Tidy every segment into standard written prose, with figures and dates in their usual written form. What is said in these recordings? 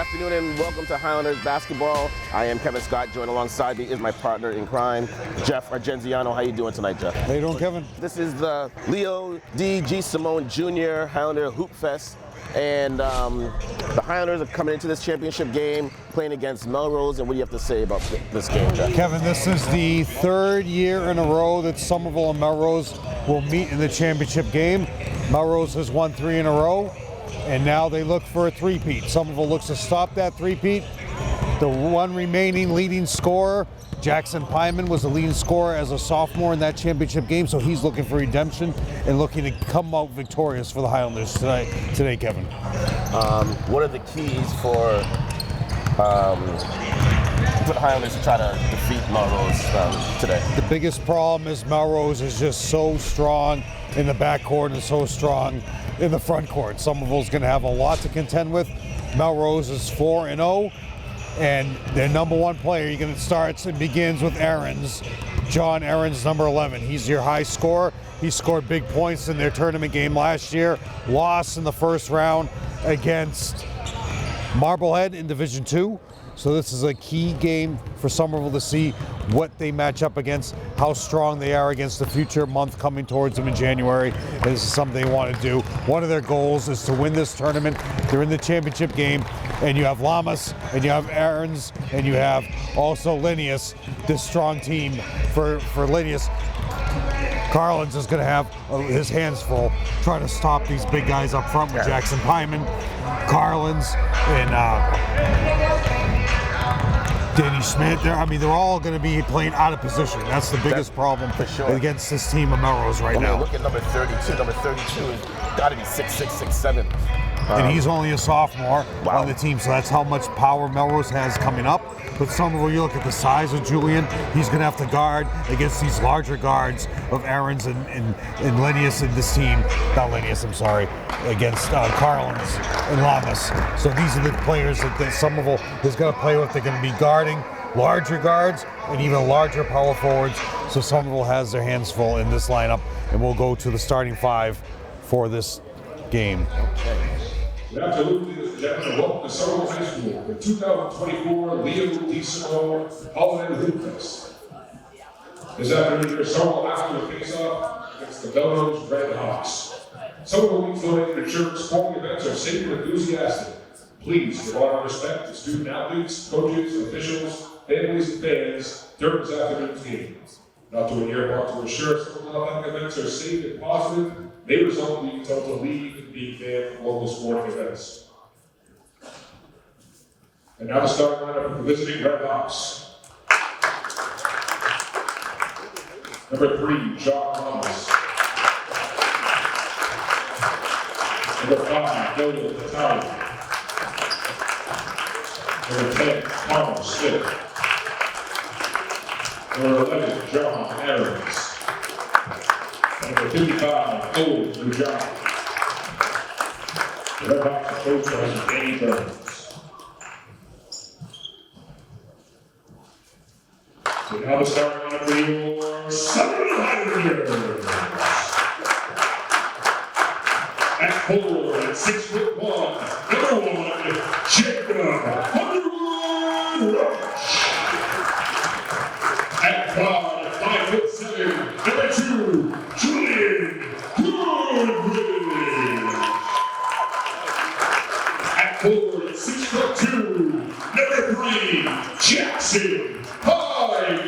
afternoon and welcome to Highlanders basketball. I am Kevin Scott. Joined alongside me is my partner in crime, Jeff Argenziano. How you doing tonight, Jeff? How you doing, Kevin? This is the Leo DeSimone Jr. Highlander Hoopfest. And the Highlanders are coming into this championship game playing against Melrose. And what do you have to say about this game, Jeff? Kevin, this is the third year in a row that Somerville and Melrose will meet in the championship game. Melrose has won 3 in a row, and now they look for a three-peat. Somerville looks to stop that three-peat. The one remaining leading scorer, Jackson Pyman, was the leading scorer as a sophomore in that championship game, so he's looking for redemption and looking to come out victorious for the Highlanders today, Kevin. What are the keys for the Highlanders to try to defeat Melrose today? The biggest problem is Melrose is just so strong in the backcourt and so strong in the front court. Somerville's going to have a lot to contend with. Melrose is 4-0. And their number one player, you're going to start and begins with Aarons, John Aarons, number 11. He's your high scorer. He scored big points in their tournament game last year. Lost in the first round against Marblehead in Division 2. So this is a key game for Somerville to see what they match up against, how strong they are against the future month coming towards them in January. This is something they want to do. One of their goals is to win this tournament. They're in the championship game, and you have Lamas, and you have Aarons, and you have also Linnaeus, this strong team for Linnaeus. Carlins is going to have his hands full trying to stop these big guys up front with Jackson Pyman, Carlins, and Danny Schmidt. They're all going to be playing out of position. That's the biggest problem for sure against this team of Melrose right now. Look at number 32. Number 32 has got to be 6'6", 6'7". And he's only a sophomore on the team, so that's how much power Melrose has coming up. But Somerville, you look at the size of Julian, he's going to have to guard against these larger guards of Aarons and Linnaeus in this team. Not Linnaeus, I'm sorry, against Carlins and Lamas. So these are the players that Somerville is going to play with. They're going to be guarding larger guards and even larger power forwards. So Somerville has their hands full in this lineup, and we'll go to the starting 5 for this game. Okay. Good afternoon, ladies and gentlemen. Welcome to Somerville High School, the 2024 Leo DeSimone Highlander Hoopfest. This afternoon, Somerville after the face-off against the Melrose Red Hawks. Somerville will be floating to ensure sporting events are safe and enthusiastic. Please give honor and respect to student athletes, coaches, officials, families, and fans during this afternoon's game. Not to earmark to ensure Somerville athletic events are safe and positive, may result in being told to leave and being banned from local sporting events. And now the starting lineup for the visiting Red Hawks. Number 3, John Thomas. Number 5, Leo DeSimone. Number 10, Thomas Smith. Number 11, John Aarons. Number 55, Owen Rujani. The Red Hawks are coached by Danny Burns. So now the starting lineup for your Somerville Highlanders. At 4 and 6'1", number 1, Jacob Underwood. At 5'7", number 2, Julian Goodwin. At 4 and 6'2", number 3, Jackson Pyman.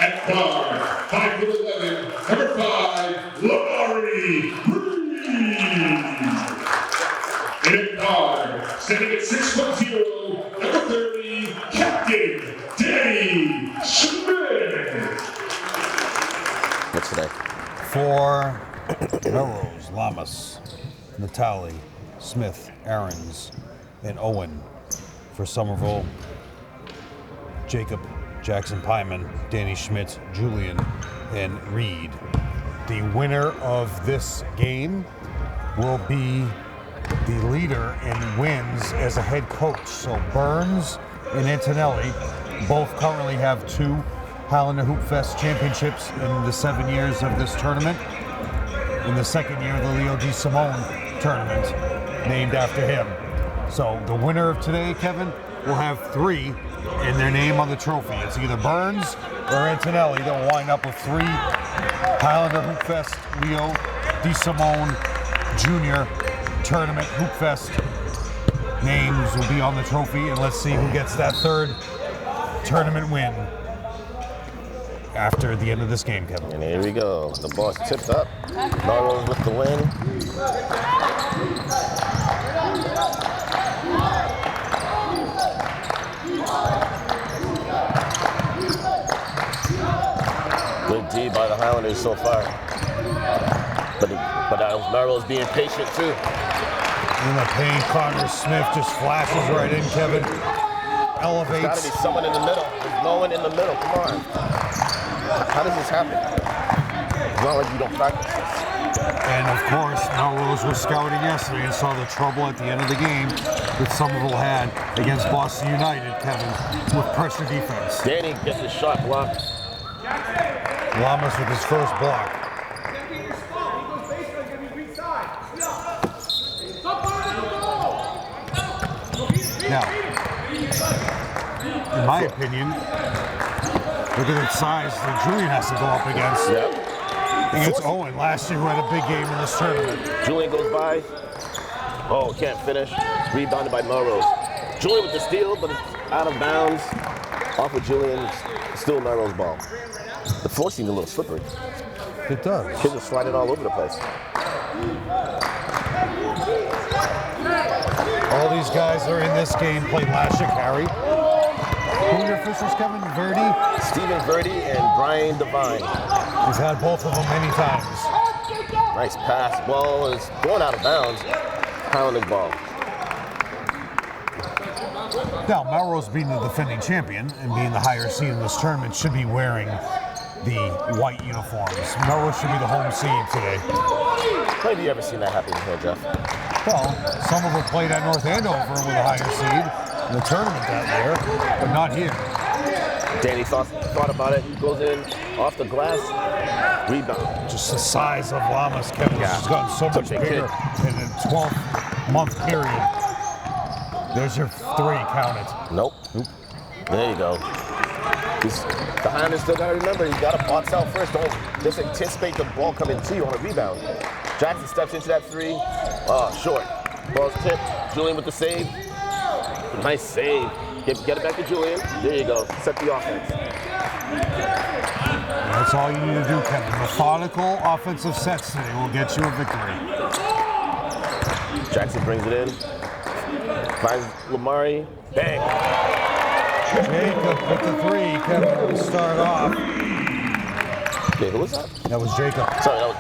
At 5'11", number 5, Lamari Reed. And at 5, standing at 6'0", number 30, Captain Danny Schmidt. What's today? For Melrose, Lamas, Natali, Smith, Aarons, and Owen. For Somerville, Jacob, Jackson Pyman, Danny Schmidt, Julian, and Reed. The winner of this game will be the leader in wins as a head coach. So Burns and Antonelli both currently have 2 Highlander Hoopfest championships in the 7 years of this tournament. In the second year of the Leo DeSimone tournament, named after him. So the winner of today, Kevin, will have 3 in their name on the trophy. It's either Burns or Antonelli that will wind up with 3 Highlander Hoopfest Leo DeSimone Jr. Tournament Hoopfest names will be on the trophy, and let's see who gets that 3rd tournament win after the end of this game, Kevin. And here we go. The ball's tipped up. Melrose with the win. Good D by the Highlanders so far. But Melrose being patient too. In the paint, Connor Smith just flashes right in, Kevin. Elevates. There's gotta be someone in the middle. There's no one in the middle. Come on. How does this happen? It's not like you don't practice this. And of course, Melrose was scouting yesterday and saw the trouble at the end of the game that Somerville had against Boston United, Kevin, with pressure defense. Danny gets his shot blocked. Lamas with his first block. Now, in my opinion, look at the size that Julian has to go up against. Yep. Against Owen last year, who had a big game in this tournament. Julian goes by. Oh, can't finish. Rebounded by Melrose. Julian with the steal, but it's out of bounds. Off with Julian. Still Melrose ball. The floor seems a little slippery. It does. Kids are sliding all over the place. All these guys that are in this game played last year, Carrie. Who are your officials, Kevin? Verdi? Stephen Verdi and Brian Devine. He's had both of them many times. Nice pass. Ball is going out of bounds. Highlanders ball. Now, Melrose being the defending champion and being the higher seed in this tournament should be wearing the white uniforms. Melrose should be the home seed today. When have you ever seen that happen here, Jeff? Well, Somerville played at North Andover with a higher seed in the tournament that year, but not here. Danny thought about it. He goes in off the glass. Rebound. Just the size of Lamas, Kevin, has gotten so much Such a bigger in a 12-month period. There's your 3, count it. Nope. There you go. The Highlanders still got to remember, you got to box out first. Don't just anticipate the ball coming to you on a rebound. Jackson steps into that 3. Short. Ball's tipped. Julian with the save. Nice save. Get it back to Julian. There you go. Set the offense. That's all you need to do, Kevin. Methodical offensive sets today will get you a victory. Jackson brings it in. Finds Lamari. Bang. Jacob with the 3. Kevin will start off. Wait, who was that? That was Jacob. Sorry, that was...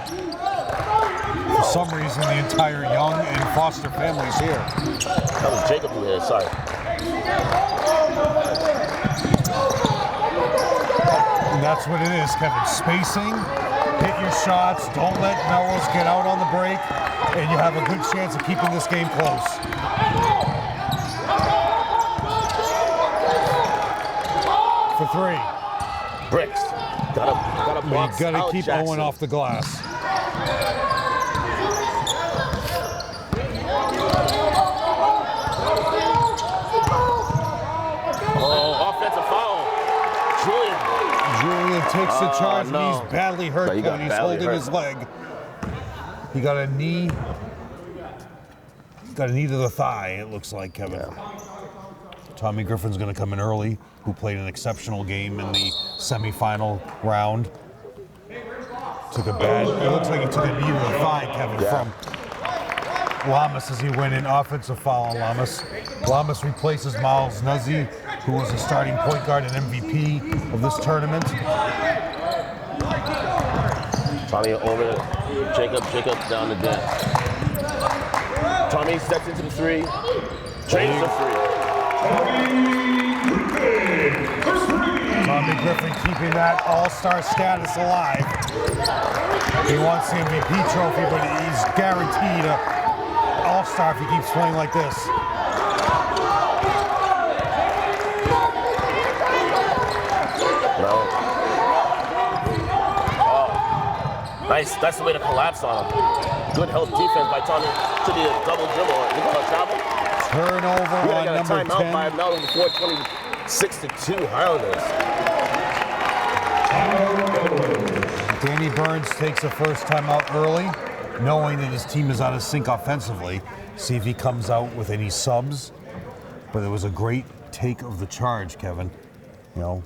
For some reason, the entire Young and Foster families here. That was Jacob who hit it, sorry. And that's what it is, Kevin. Spacing, hit your shots, don't let Melrose get out on the break, and you have a good chance of keeping this game close. For 3. Bricks. Gotta box You gotta out keep Jackson. Owen off the glass. Julian takes the charge, no. and he's badly hurt, He got Kevin. He's badly holding hurt. his leg. He got a knee. Got a knee to the thigh, it looks like, Kevin. Yeah. Tommy Griffin's going to come in early, who played an exceptional game in the semifinal round. It looks like he took a knee to the thigh, Kevin, from Lamas as he went in. Offensive foul on Lamas. Lamas replaces Miles Nuzzi, who was a starting point guard and MVP of this tournament. Tommy over Jacob down the dance. Tommy steps into the 3. Drains the 3. Tommy Griffin keeping that all-star status alive. He wants the MVP trophy, but he's guaranteed an all-star if he keeps playing like this. No. Oh. Nice. That's the way to collapse on him. Good help defense by Tommy. Should be a double dribble. You got a travel? Turnover We on got a number timeout 10. by Melrose before 26-2 Highlanders. Danny Burns takes the first timeout early, knowing that his team is out of sync offensively. See if he comes out with any subs. But it was a great take of the charge, Kevin. You know,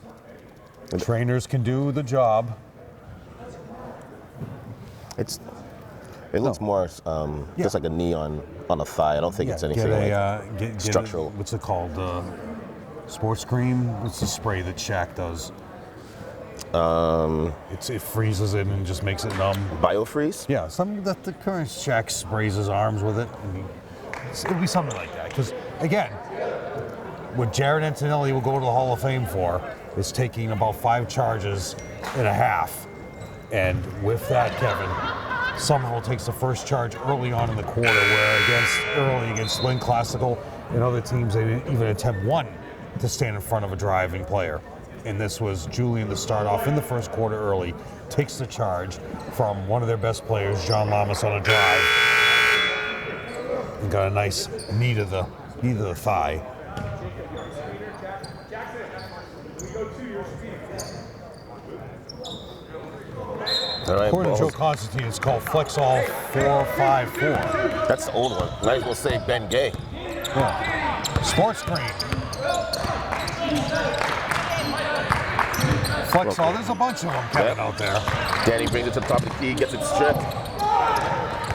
the trainers can do the job. It looks more just like a knee on a thigh. I don't think it's anything like structural. What's it called? Sports cream? What's the spray that Shaq does? It freezes it and just makes it numb. Biofreeze? Yeah, something that the current Shaq sprays his arms with it. It'll be something like that. Because again, what Jared Antonelli will go to the Hall of Fame for is taking about 5 charges and a half. And with that, Kevin, Somerville takes the first charge early on in the quarter, where against Lynn Classical and other teams, they didn't even attempt one to stand in front of a driving player. And this was Julian to start off in the first quarter early, takes the charge from one of their best players, John Lamas, on a drive, and got a nice knee to the thigh. All right, According to Joe Constantine, it's called Flex All 4-5-4. That's the old one. Might as well say Ben Gay. Yeah. Sports Green. Flex All, there's a bunch of them, Kevin, out there. Danny brings it to the top of the key, gets it stripped.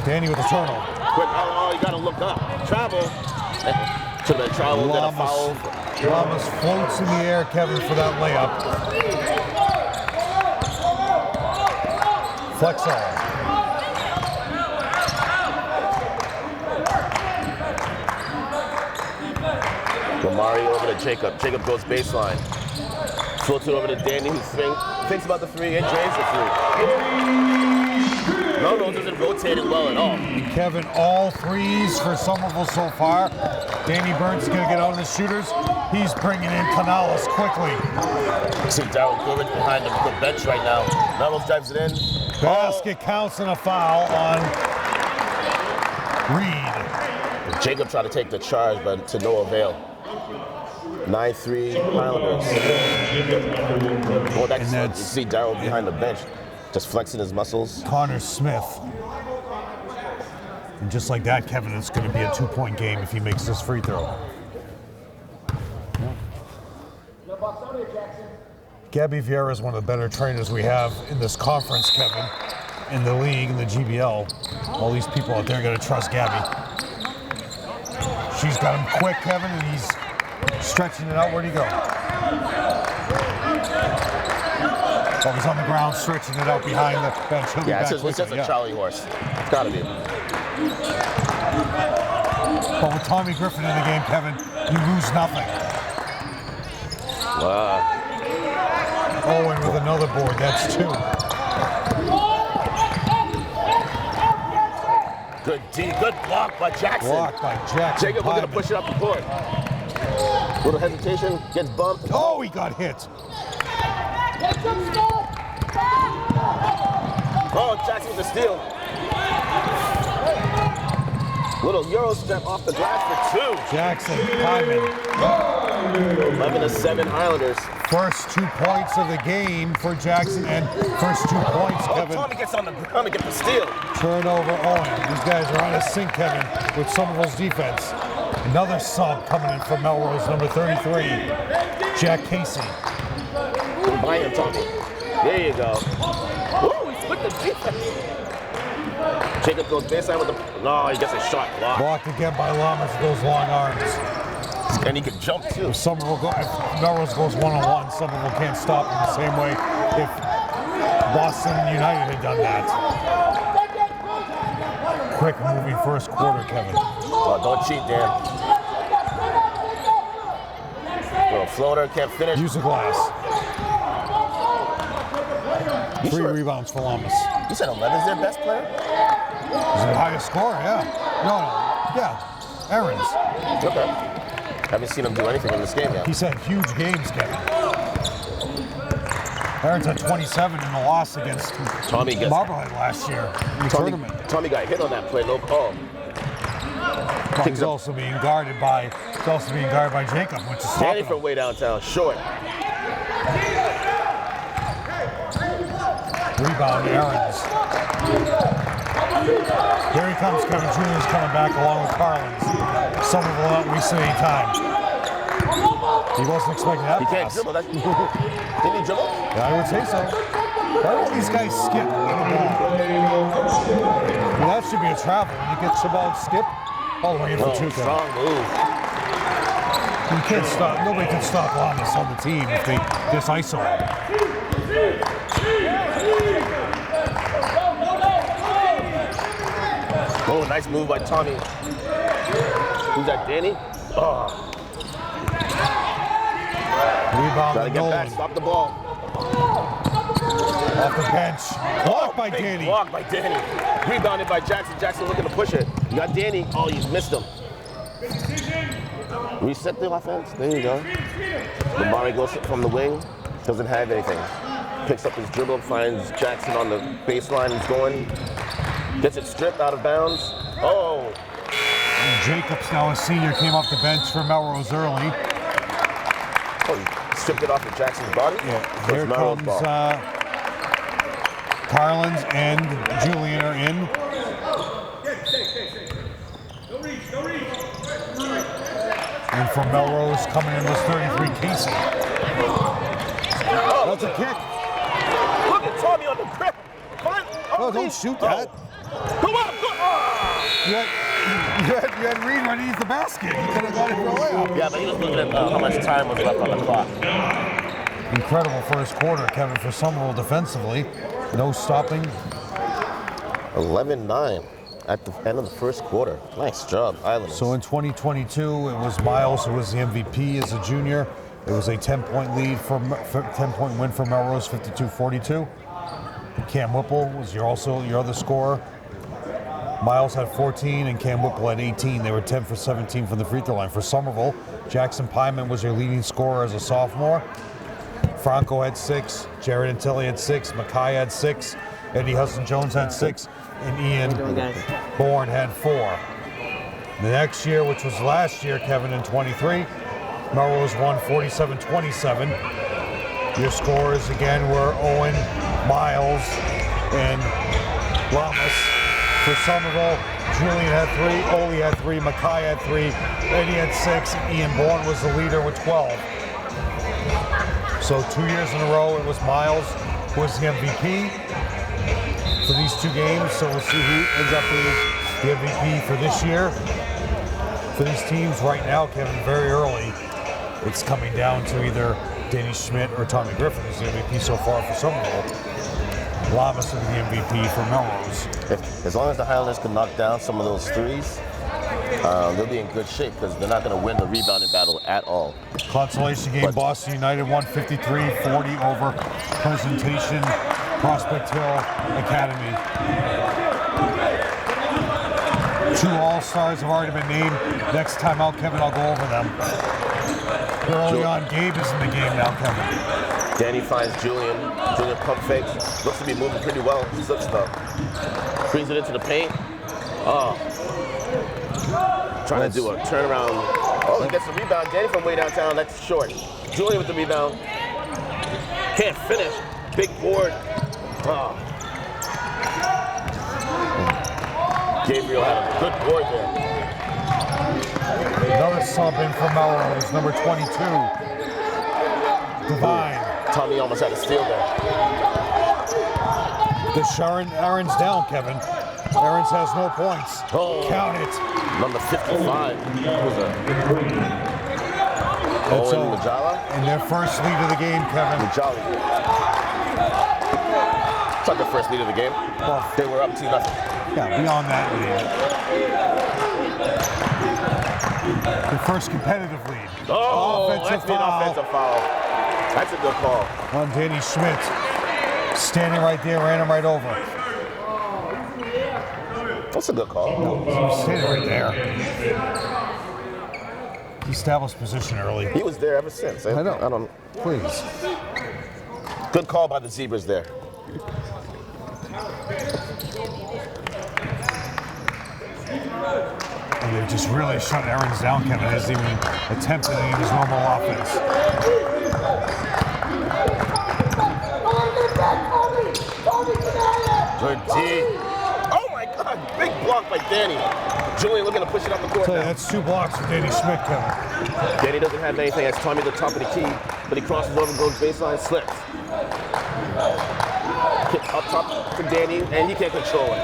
Danny with a turnover. Quick, you gotta look up. Travel. Should have been travel, then a foul. Lamas floats in the air, Kevin, for that layup. Flex All. Lamari over to Jacob. Jacob goes baseline. Floats it over to Danny, who thinks about the 3 and drains the 3. Melrose isn't rotating well at all. Kevin, all 3s for Somerville so far. Danny Burns is going to get out of the shooters. He's bringing in Canales quickly. See Darryl Goodrich behind the bench right now. Melrose drives it in. Basket counts and a foul on Reed. Jacob tried to take the charge, but to no avail. 9-3 Highlanders. Well, you see Darryl behind the bench, just flexing his muscles. Connor Smith. And just like that, Kevin, it's going to be a 2-point game if he makes this free throw. Gabby Vieira is one of the better trainers we have in this conference, Kevin, in the league, in the GBL. All these people out there are going to trust Gabby. She's got him quick, Kevin, and he's stretching it out. Where'd he go? Oh, he's on the ground stretching it out behind the bench. Yeah, it's just a Charlie horse. It's gotta be. But with Tommy Griffin in the game, Kevin, you lose nothing. Wow. Owen with another board, that's 2. Good D, good block by Jackson. Blocked by Jackson. Jacob looking to push it up the court. Little hesitation, gets bumped. Oh, he got hit. Oh, Jackson with the steal. Little Euro step off the glass for 2. Jackson climbing. 11-7 Highlanders. First 2 points of the game for Jackson, and first 2 points, Kevin. Tommy gets on the ground to get the steal. Turnover Owen. These guys are out of sync, Kevin, with Somerville's defense. Another sub coming in from Melrose, number 33, Jack Casey. Combine him, Tommy. There you go. Woo, he split the defense. Jacob goes baseline with the. No, he gets a shot blocked. Blocked again by Lamas with those long arms. And he can jump too. If Melrose goes one-on-one, Somerville can't stop in the same way if Boston United had done that. Quick moving first quarter, Kevin. Oh, don't cheat, Dan. Little floater, can't finish. Use a glass. 3 rebounds for Lamas. You said 11's their best player? He's the highest scorer, yeah. Yeah. Aaron's. Okay. Haven't seen him do anything in this game yet. He's had huge games, Kevin. Aaron's had 27 in the loss against Marblehead last year in the tournament. Tommy got hit on that play, no call. But he's also being guarded by Jacob, which is Danny stopping from him. way downtown, short. Rebound, Aarons. Here he comes, Kevin Julian's coming back along with Carlins. Somerville not wasting any time. He wasn't expecting that He can't pass. dribble. Didn't he dribble? Yeah, I would say so. Why don't these guys skip the ball? Well, that should be a travel. When you get the ball and skip, all the way in for two. Strong move. You can't stop. Nobody can stop Lamas on the team if they just isolate. Oh, nice move by Tommy. Who's that, Danny? Oh, Rebound gotta to get back, Nolan. stop the ball. Off the bench. Blocked by Big Danny. block by Danny. Rebounded by Jackson. Jackson looking to push it. You got Danny. Oh, you missed him. Reset the offense. There you go. Lamari goes from the wing. Doesn't have anything. Picks up his dribble, finds Jackson on the baseline. He's going. Gets it stripped out of bounds. Oh. And Jacobs, now a senior, came off the bench for Melrose early. Oh, he stripped it off of Jackson's body? Yeah, So here it's Melrose comes ball. Carlins and Julian are in. And from Melrose coming in was 33 Casey. Oh, That's a kick. look at Tommy on the grip. Oh, don't shoot that. Come on, come on. You had Reed right underneath the basket. You could have got it for a layup. Yeah, but he was looking at how much time was left on the clock. Incredible first quarter, Kevin, for Somerville defensively. No stopping. 11-9 at the end of the first quarter. Nice job, Islanders. So in 2022, it was Miles who was the MVP as a junior. It was a 10-point lead for 10-point win for Melrose, 52-42. Cam Whipple was your other scorer. Miles had 14 and Cam Whipple had 18. They were 10 for 17 from the free throw line. For Somerville, Jackson Pyman was your leading scorer as a sophomore. Franco had 6, Jared Antilli had 6, Mackay had 6, Eddie Hudson-Jones had 6, and Ian Bourne had 4. The next year, which was last year, Kevin, in 23, Melrose won 47-27. Your scorers again were Owen, Miles, and Lamas. For Somerville, Julian had 3, Oli had 3, Mackay had 3, Eddie had 6, and Ian Bourne was the leader with 12. So 2 years in a row, it was Miles who was the MVP for these 2 games. So we'll see who ends up being the MVP for this year. For these teams right now, Kevin, very early, it's coming down to either Danny Schmidt or Tommy Griffin is the MVP so far for Somerville. Lamas will be the MVP for Melrose. As long as the Highlanders can knock down some of those threes, they'll be in good shape because they're not going to win the rebounding battle at all. Consolation game, Boston United won 53-40 over Presentation Prospect Hill Academy. 2 All-Stars have already been named. Next time out, Kevin, I'll go over them. Early on, Gabe is in the game now, Kevin. Danny finds Julian. Julian pump fakes. Looks to be moving pretty well. Slip stuff. Brings it into the paint. Oh. Trying to do a turnaround. Oh, he gets the rebound. Danny from way downtown. That's short. Julian with the rebound. Can't finish. Big board. Oh. Gabriel had a good board there. Another sub in for Melrose, number 22. Divine. Tommy almost had a steal there. Aaron's down, Kevin. Aaron's has no points. Oh. Count it. Number 55. Who's that? And so, Owen Majala? in their first lead of the game, Kevin. Majali. It's not the first lead of the game. Well, They were up 2-0. yeah, beyond that lead. The first competitive lead. Oh, Offensive that's an foul. offensive foul. That's a good call. On Danny Schmidt. Standing right there, ran him right over. That's a good call. He was standing right there. He established position early. He was there ever since. I know. I don't. Please. Good call by the Zebras there. And they've just really shut Aaron's down. Kevin hasn't even attempted any of his normal offense. Good D. Oh my God, big block by Danny. Julian looking to push it up the court So now. that's 2 blocks for Danny Schmidt, Kevin. Danny doesn't have anything. That's Tommy at the top of the key, but he crosses over, goes baseline, slips. Kick up top for Danny, and he can't control it.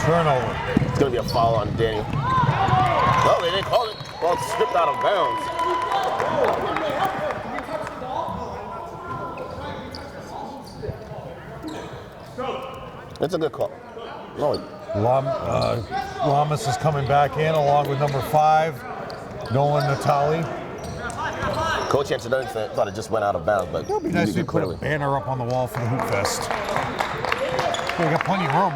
Turnover. It's going to be a foul on Danny. No, they didn't call it. Ball stripped out of bounds. It's a good call. No, Lamas is coming back in along with number 5, Nolan Natali. Coach answered anything, thought it just went out of bounds, but It'd be nice if you put a banner up on the wall for the Hoop Fest. We got plenty of room.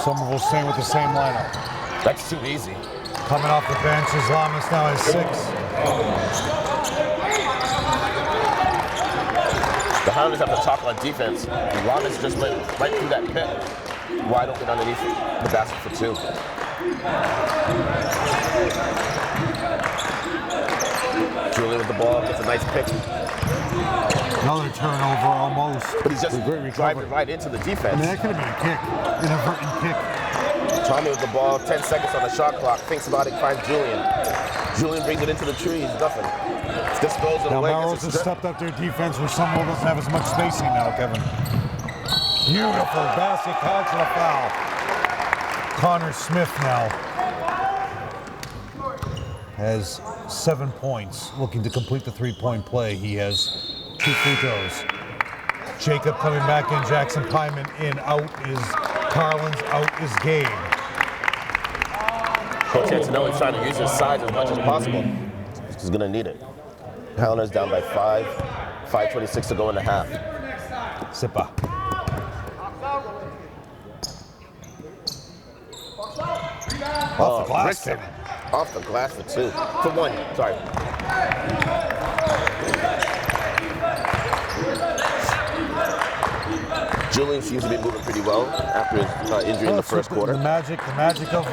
Somerville staying with the same lineup. That's too easy. Coming off the bench is Lamas now has 6. The Highlanders have to talk on defense. Lamas just went right through that pit. Wide open underneath the basket for 2. Julian with the ball, gets a nice pick. Another turnover almost. But he's just driving right into the defense. I mean, that could have been a kick, an inadvertent kick. Tommy with the ball, 10 seconds on the shot clock, thinks about it, finds Julian. Julian brings it into the trees, nothing. It's disposed of Now away. Melrose has stepped up their defense where Somerville doesn't have as much spacing now, Kevin. Beautiful basket count for the foul. Connor Smith now has 7 points, looking to complete the 3-point play. He has 2 free throws. Jacob coming back in, Jackson Pyman in, out is Carlins, out is Gabe. Coach Antonelli trying to use his size as much as possible. He's going to need it. Highlanders down by 5, 5:26 to go in the half. Sipa. Off the glass, Rickson. Kevin. Off the glass for 2. For 1, sorry. Julian seems to be moving pretty well after his injury in the first quarter. The magic of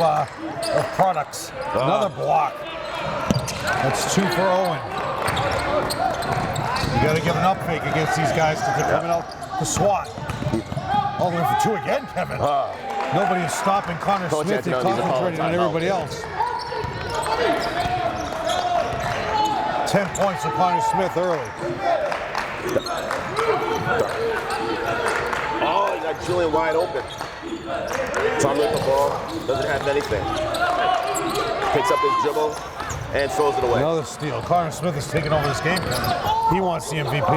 products. Another block. That's 2 for Owen. You got to give an up fake against these guys because they're coming out to swat. All the way for 2 again, Kevin. Nobody is stopping Connor Coach Smith. They're Antonelli needs to call a concentrating on timeout. everybody else. 10 points for Connor Smith early. Oh, you got Julian wide open. Tommy with the ball, doesn't have anything. Picks up his dribble and throws it away. Another steal. Connor Smith is taking over this game. He wants the MVP.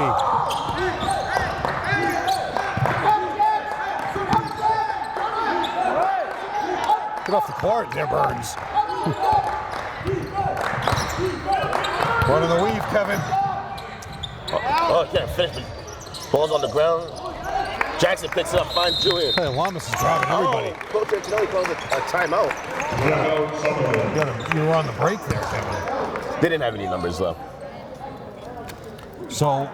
Get off the court there, Burns. One of the weave, Kevin. Oh, can't finish it. Ball's on the ground. Jackson picks it up, finds Julian. Hey, Lamas is driving everybody. Oh, Coach Antonelli calls it a timeout. You were on the break there, Kevin. They didn't have any numbers though. So,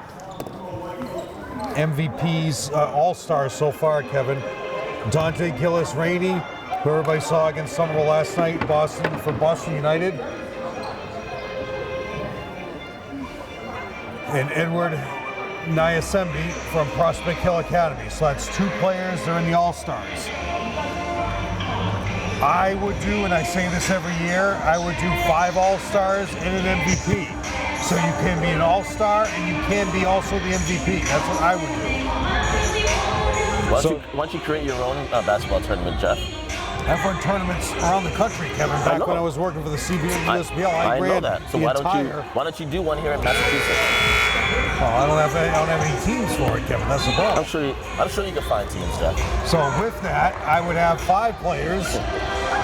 MVPs, All-Stars so far, Kevin. Dante Gillis Rainey, who everybody saw against Somerville last night, for Boston United. And Edward Nyasembi from Prospect Hill Academy. So that's 2 players, they're in the All-Stars. I would do, and I say this every year, I would do 5 All-Stars and an MVP. So you can be an All-Star and you can be also the MVP. That's what I would do. Why don't you create your own basketball tournament, Jeff? I've run tournaments around the country, Kevin. Back when I was working for the CBA and USBL, I know ran that. So the why entire. don't you do one here in Massachusetts? Oh, I don't have any teams for it, Kevin. That's the problem. I'm sure you can find teams, Jeff. So with that, I would have 5 players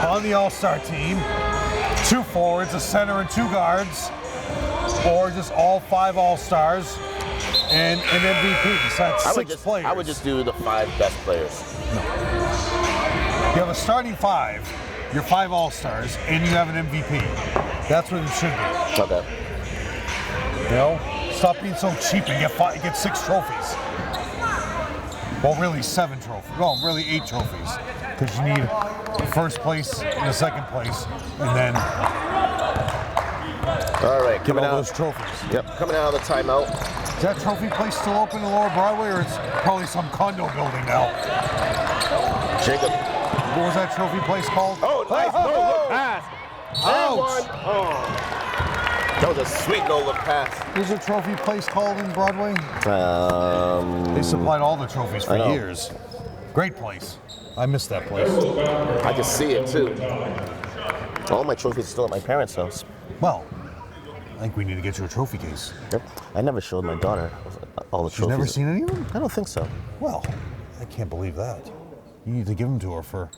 on the All-Star team, 2 forwards, a center, and 2 guards, or just all 5 All-Stars and an MVP. So that's 6 players. I would just do the 5 best players. No. You have a starting 5, your 5 All-Stars, and you have an MVP. That's what it should be. Okay. You know? Stop being so cheap and get 6 trophies. Well, really 7 trophies. Well, really 8 trophies. Because you need first place and the second place, and then All right, get coming all out. those trophies. Yep, coming out of the timeout. Is that trophy place still open in Lower Broadway, or it's probably some condo building now? Jacob. What was that trophy place called? Oh, nice no-look pass. And one. Ouch! Oh. That was a sweet no-look pass. There's a trophy place called in Broadway? They supplied all the trophies for years. Great place. I miss that place. I can see it too. All my trophies are still at my parents' house. Well, I think we need to get you a trophy case. Yep. I never showed my daughter all the She's trophies. never seen any of them? I don't think so. Well, I can't believe that. You need to give them to her for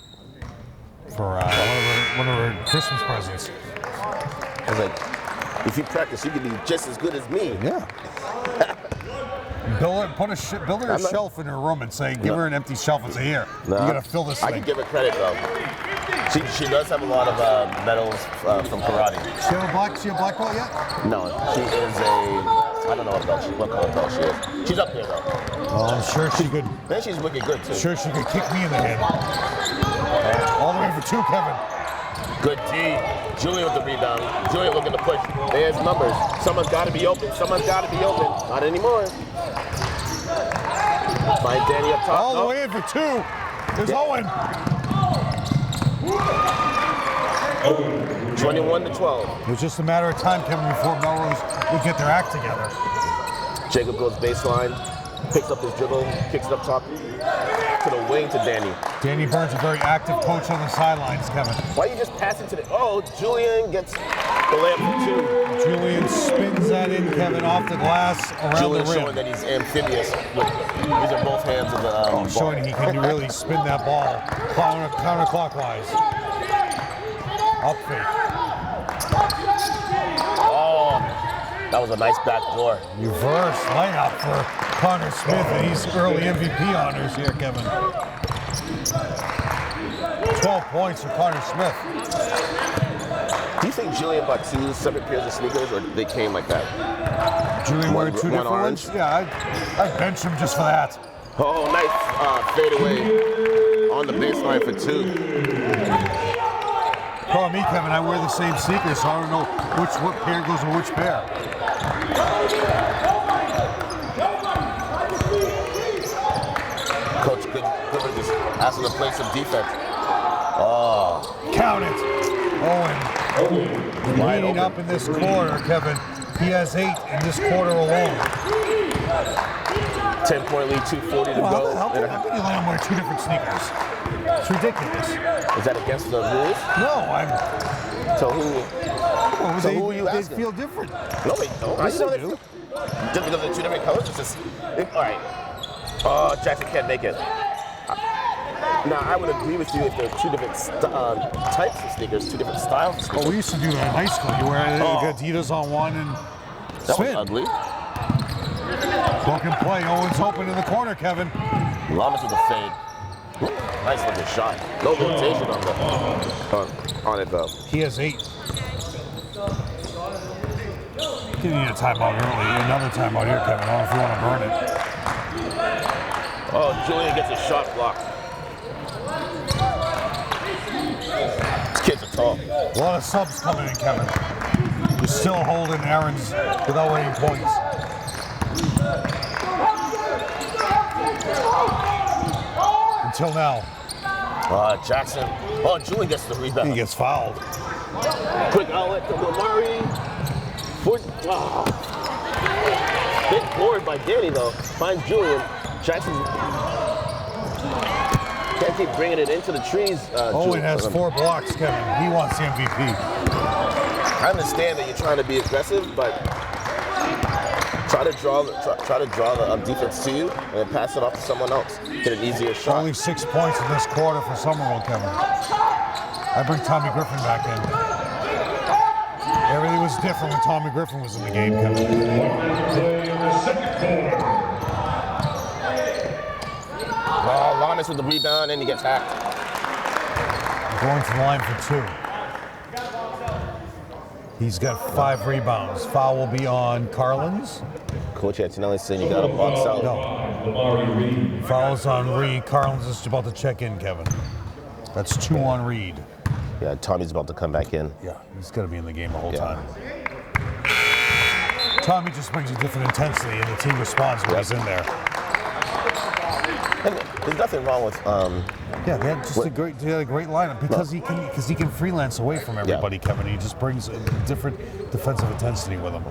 one of her Christmas presents. I was like, if you practice, you can be just as good as me. Yeah. Build her a shelf in her room and say, give her an empty shelf and say, here, you gotta fill this I thing. can give her credit though. She does have a lot of medals from karate. She have a black belt yet? No, she is I don't know what color belt she is. She's up there though. Well, I'm sure she could. Then she's wicked good too. Sure she could kick me in the head. All the way for 2, Kevin. Good D. Julian with the rebound. Julian looking to push. There's numbers. Someone's got to be open. Someone's got to be open. Not anymore. Find Danny up top. All the way in for 2. There's Owen. 21-12. It was just a matter of time, Kevin, before Melrose would get their act together. Jacob goes baseline, picks up his dribble, kicks it up top to the wing to Danny. Danny Burns, a very active coach on the sidelines, Kevin. Why you just pass it to the... Oh, Julian gets the layup for 2. Julian spins that in, Kevin, off the glass around Julian the rim. showing that he's amphibious. Using both hands of the ball. Showing he can really spin that ball counterclockwise. Up fake. Oh, that was a nice back door. Reverse layup for Connor Smith, and he's early MVP honors here, Kevin. 12 points for Connor Smith. Do you think Julian bought 2 separate pairs of sneakers, or they came like that? Julian wearing 2 different orange? ones? Yeah, I'd bench him just for that. Oh, nice fadeaway on the baseline for 2. Call me, Kevin. I wear the same sneakers, so I don't know what pair goes with which pair. Coach Goodman just asking to play some defense. Oh. Count it. Owen. Wide Leading open. up in this quarter, Kevin. He has 8 in this quarter alone. 10-point lead, 2:40 to go. How can you let him wear 2 different sneakers? It's ridiculous. Is that against the rules? No, So who are you they asking? feel different. No, wait, no. I Yes, know they they do. just because they're 2 different colors, it's just... all right. Jackson can't make it. Now, I would agree with you if they're 2 different types of sneakers, 2 different styles of sneakers. Oh, we used to do that in high school. You wear Adidas on one and That spin. was ugly. Broken play. Owen's open in the corner, Kevin. Lamas with a fade. Nice looking shot. No rotation on it though. He has 8. You need a timeout early. Another timeout here, Kevin. I don't know if you want to burn it. Oh, Julian gets a shot blocked. These kids are tall. A lot of subs coming in, Kevin. You're still holding Aaron's without any points. Until now. Jackson. Oh, Julian gets the rebound. He gets fouled. Quick outlet to Lamari. Big board by Danny though. Finds Julian. Jackson can't keep bringing it into the trees. Owen has 4 blocks, Kevin. He wants the MVP. I understand that you're trying to be aggressive, but try to draw the defense to you and then pass it off to someone else. Get an easier shot. Only 6 points in this quarter for Somerville, Kevin. I bring Tommy Griffin back in. Everything was different when Tommy Griffin was in the game, Kevin. Play in the second quarter. Lamas with the rebound and he gets hacked. Going to the line for 2. He's got 5 rebounds. Foul will be on Carlins. Coach Antonelli saying you got to box out. No. Foul's on Reed. Carlins is about to check in, Kevin. That's 2 on Reed. Yeah, Tommy's about to come back in. Yeah, he's got to be in the game the whole time. Tommy just brings a different intensity, and the team responds when he's in there. And there's nothing wrong with. Yeah, they had just a great lineup because he can freelance away from everybody, Kevin. He just brings a different defensive intensity with him.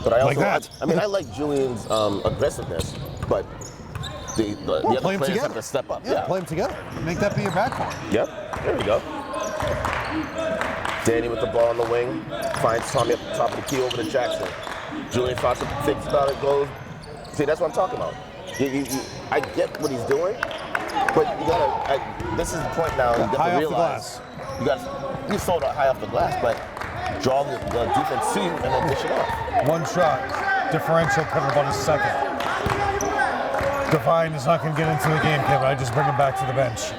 But I also, like that. I like Julian's aggressiveness, but the other players have to step up. Yeah, play them together. Make that be your backcourt. Yep, there we go. Danny with the ball on the wing, finds Tommy at the top of the key over to Jackson. Julian Foster thinks about it, goes. See, that's what I'm talking about. I get what he's doing, but you gotta. This is the point now. You got to realize you sold it high off the glass, but draw the defense to you and then dish it off. One shot, differential, Kevin, about a second. Devine is not going to get into the game, Kevin. I just bring him back to the bench.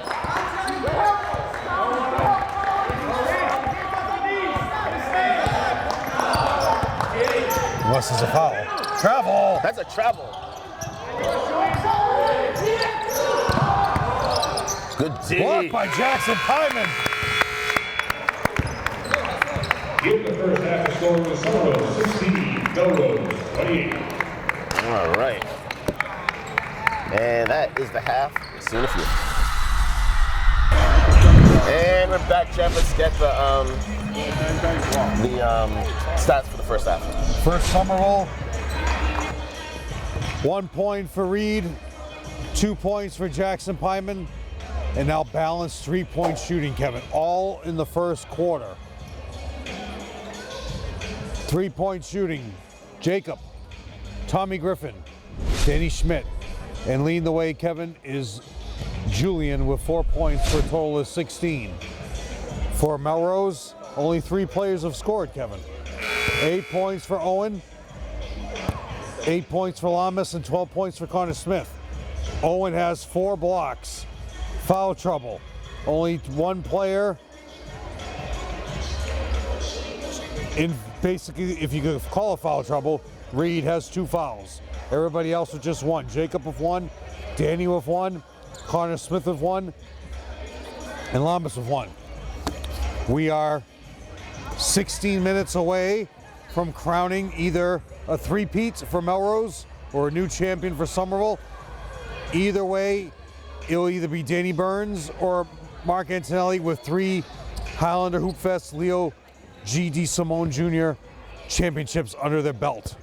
Unless it's a foul. Travel! That's a travel. Good D. Blocked by Jackson Pyman. In the first half, the score was Somerville 16, Melrose 28. All right. And that is the half. See you in a few. And we're back, Jeff. Let's get the stats for the first half. First Somerville, 1 point for Reed, 2 points for Jackson Pyman, and now balanced 3-point shooting, Kevin, all in the first quarter. 3-point shooting, Jacob, Tommy Griffin, Danny Schmidt, and leading the way, Kevin, is Julian with 4 points for a total of 16. For Melrose, only 3 players have scored, Kevin. 8 points for Owen, 8 points for Lamas, and 12 points for Connor Smith. Owen has 4 blocks. Foul trouble. Only 1 player. In basically, if you could call it foul trouble, Reed has 2 fouls. Everybody else with just 1. Jacob with 1, Danny with 1, Connor Smith with 1, and Lamas with 1. We are 16 minutes away from crowning either a three-peat for Melrose or a new champion for Somerville. Either way, it'll either be Danny Burns or Mark Antonelli with 3 Highlander Hoopfest Leo DeSimone Jr. championships under their belt.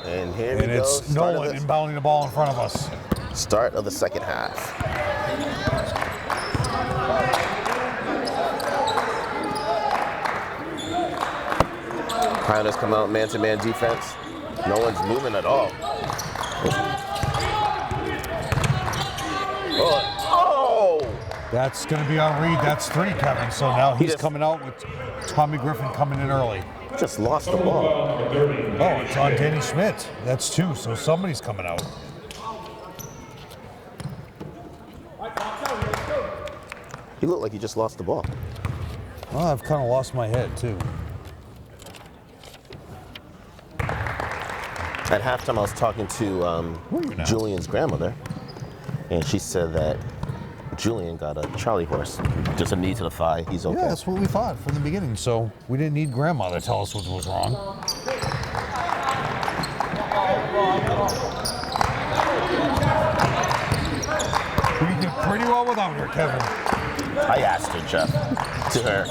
And here we go. And it's Nolan inbounding the ball in front of us. Start of the second half. Highlanders come out man-to-man defense. No one's moving at all. Oh! That's going to be on Reed. That's 3, Kevin. So now he's coming out with Tommy Griffin coming in early. Just lost the ball. Oh, it's on Danny Schmidt. That's 2, so somebody's coming out. He looked like he just lost the ball. Well, I've kind of lost my head, too. At halftime, I was talking to Julian's grandmother, and she said that Julian got a Charlie horse, just a knee to the thigh. He's okay. Yeah, that's what we thought from the beginning. So we didn't need grandma to tell us what was wrong. We did pretty well without her, Kevin. I asked her, Jeff, to her.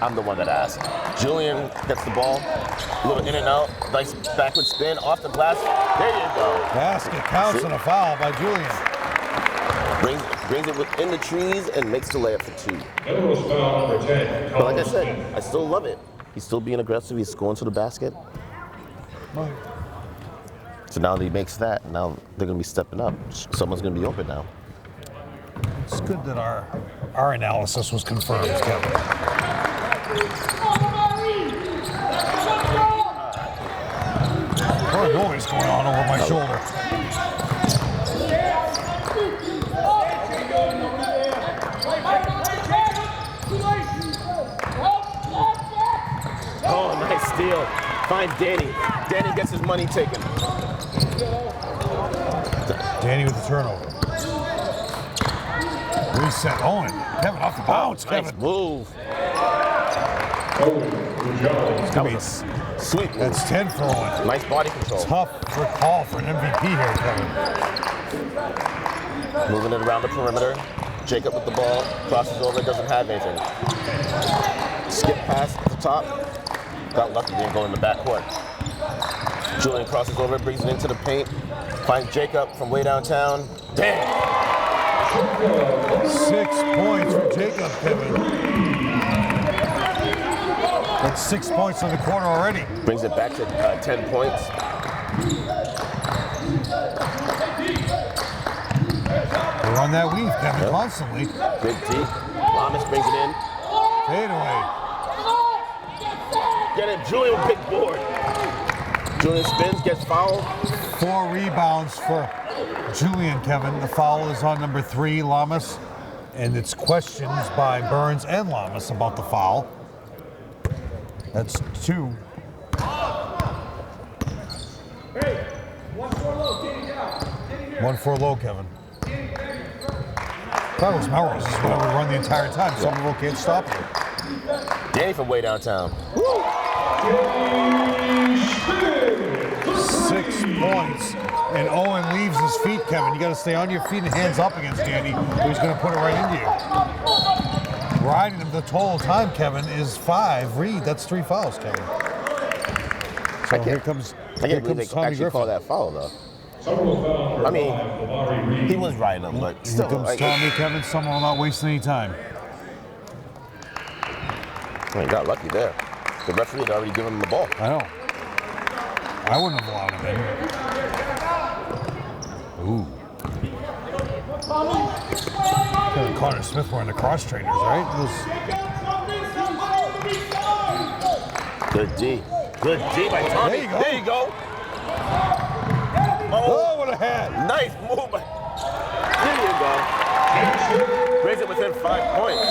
I'm the one that asked. Julian gets the ball, a little in and out, nice backward spin, off the glass. There you go. Basket counts and a foul by Julian. Brings it within the trees and makes the layup for 2. Melrose foul number 10. But like I said, I still love it. He's still being aggressive. He's going to the basket. So now that he makes that, now they're going to be stepping up. Someone's going to be open now. It's good that our analysis was confirmed, Kevin. What noise going on over my shoulder? Finds Danny. Danny gets his money taken. Danny with the turnover. Reset Owen. Kevin off the bounce. Nice Kevin. move. That was sweet move. That's 10 for Owen. Nice body control. Tough for call for an MVP here, Kevin. Moving it around the perimeter. Jacob with the ball. Crosses over. Doesn't have anything. Skip pass at the top. Got lucky. Didn't go in the backcourt. Julian crosses over. Brings it into the paint. Finds Jacob from way downtown. Damn. 6 points for Jacob, Kevin. That's 6 points in the quarter already. Brings it back to 10 points. We're on that weave, Kevin, constantly. Big D. Lamas brings it in. Fade away. Get it. Julian with big board. Julian spins, gets fouled. 4 rebounds for Julian, Kevin. The foul is on number 3, Lamas. And it's questions by Burns and Lamas about the foul. That's 2. Hey, 1-4 low, Danny down. 1-4 low, Kevin. That was Melrose. This is what we run the entire time. Somerville can't stop you. Danny from way downtown. 6 points. And Owen leaves his feet, Kevin. You got to stay on your feet and hands up against Danny, who's going to put it right into you. Riding him the total time, Kevin, is 5. Reed, that's 3 fouls, Kevin. So here comes I can't believe they Tommy actually call Griffin. that foul, though. I mean, he was riding him, but still. Here comes Tommy, Kevin. Someone will not waste any time. Well, he got lucky there. The referee had already given him the ball. I know. I wouldn't have allowed him in. Ooh. Kevin Connor Smith wearing the cross trainers, right? Good D. Good D by Tommy. There you go. There you go. Oh, what a hat. Nice move. There you go. Brings it within 5 points.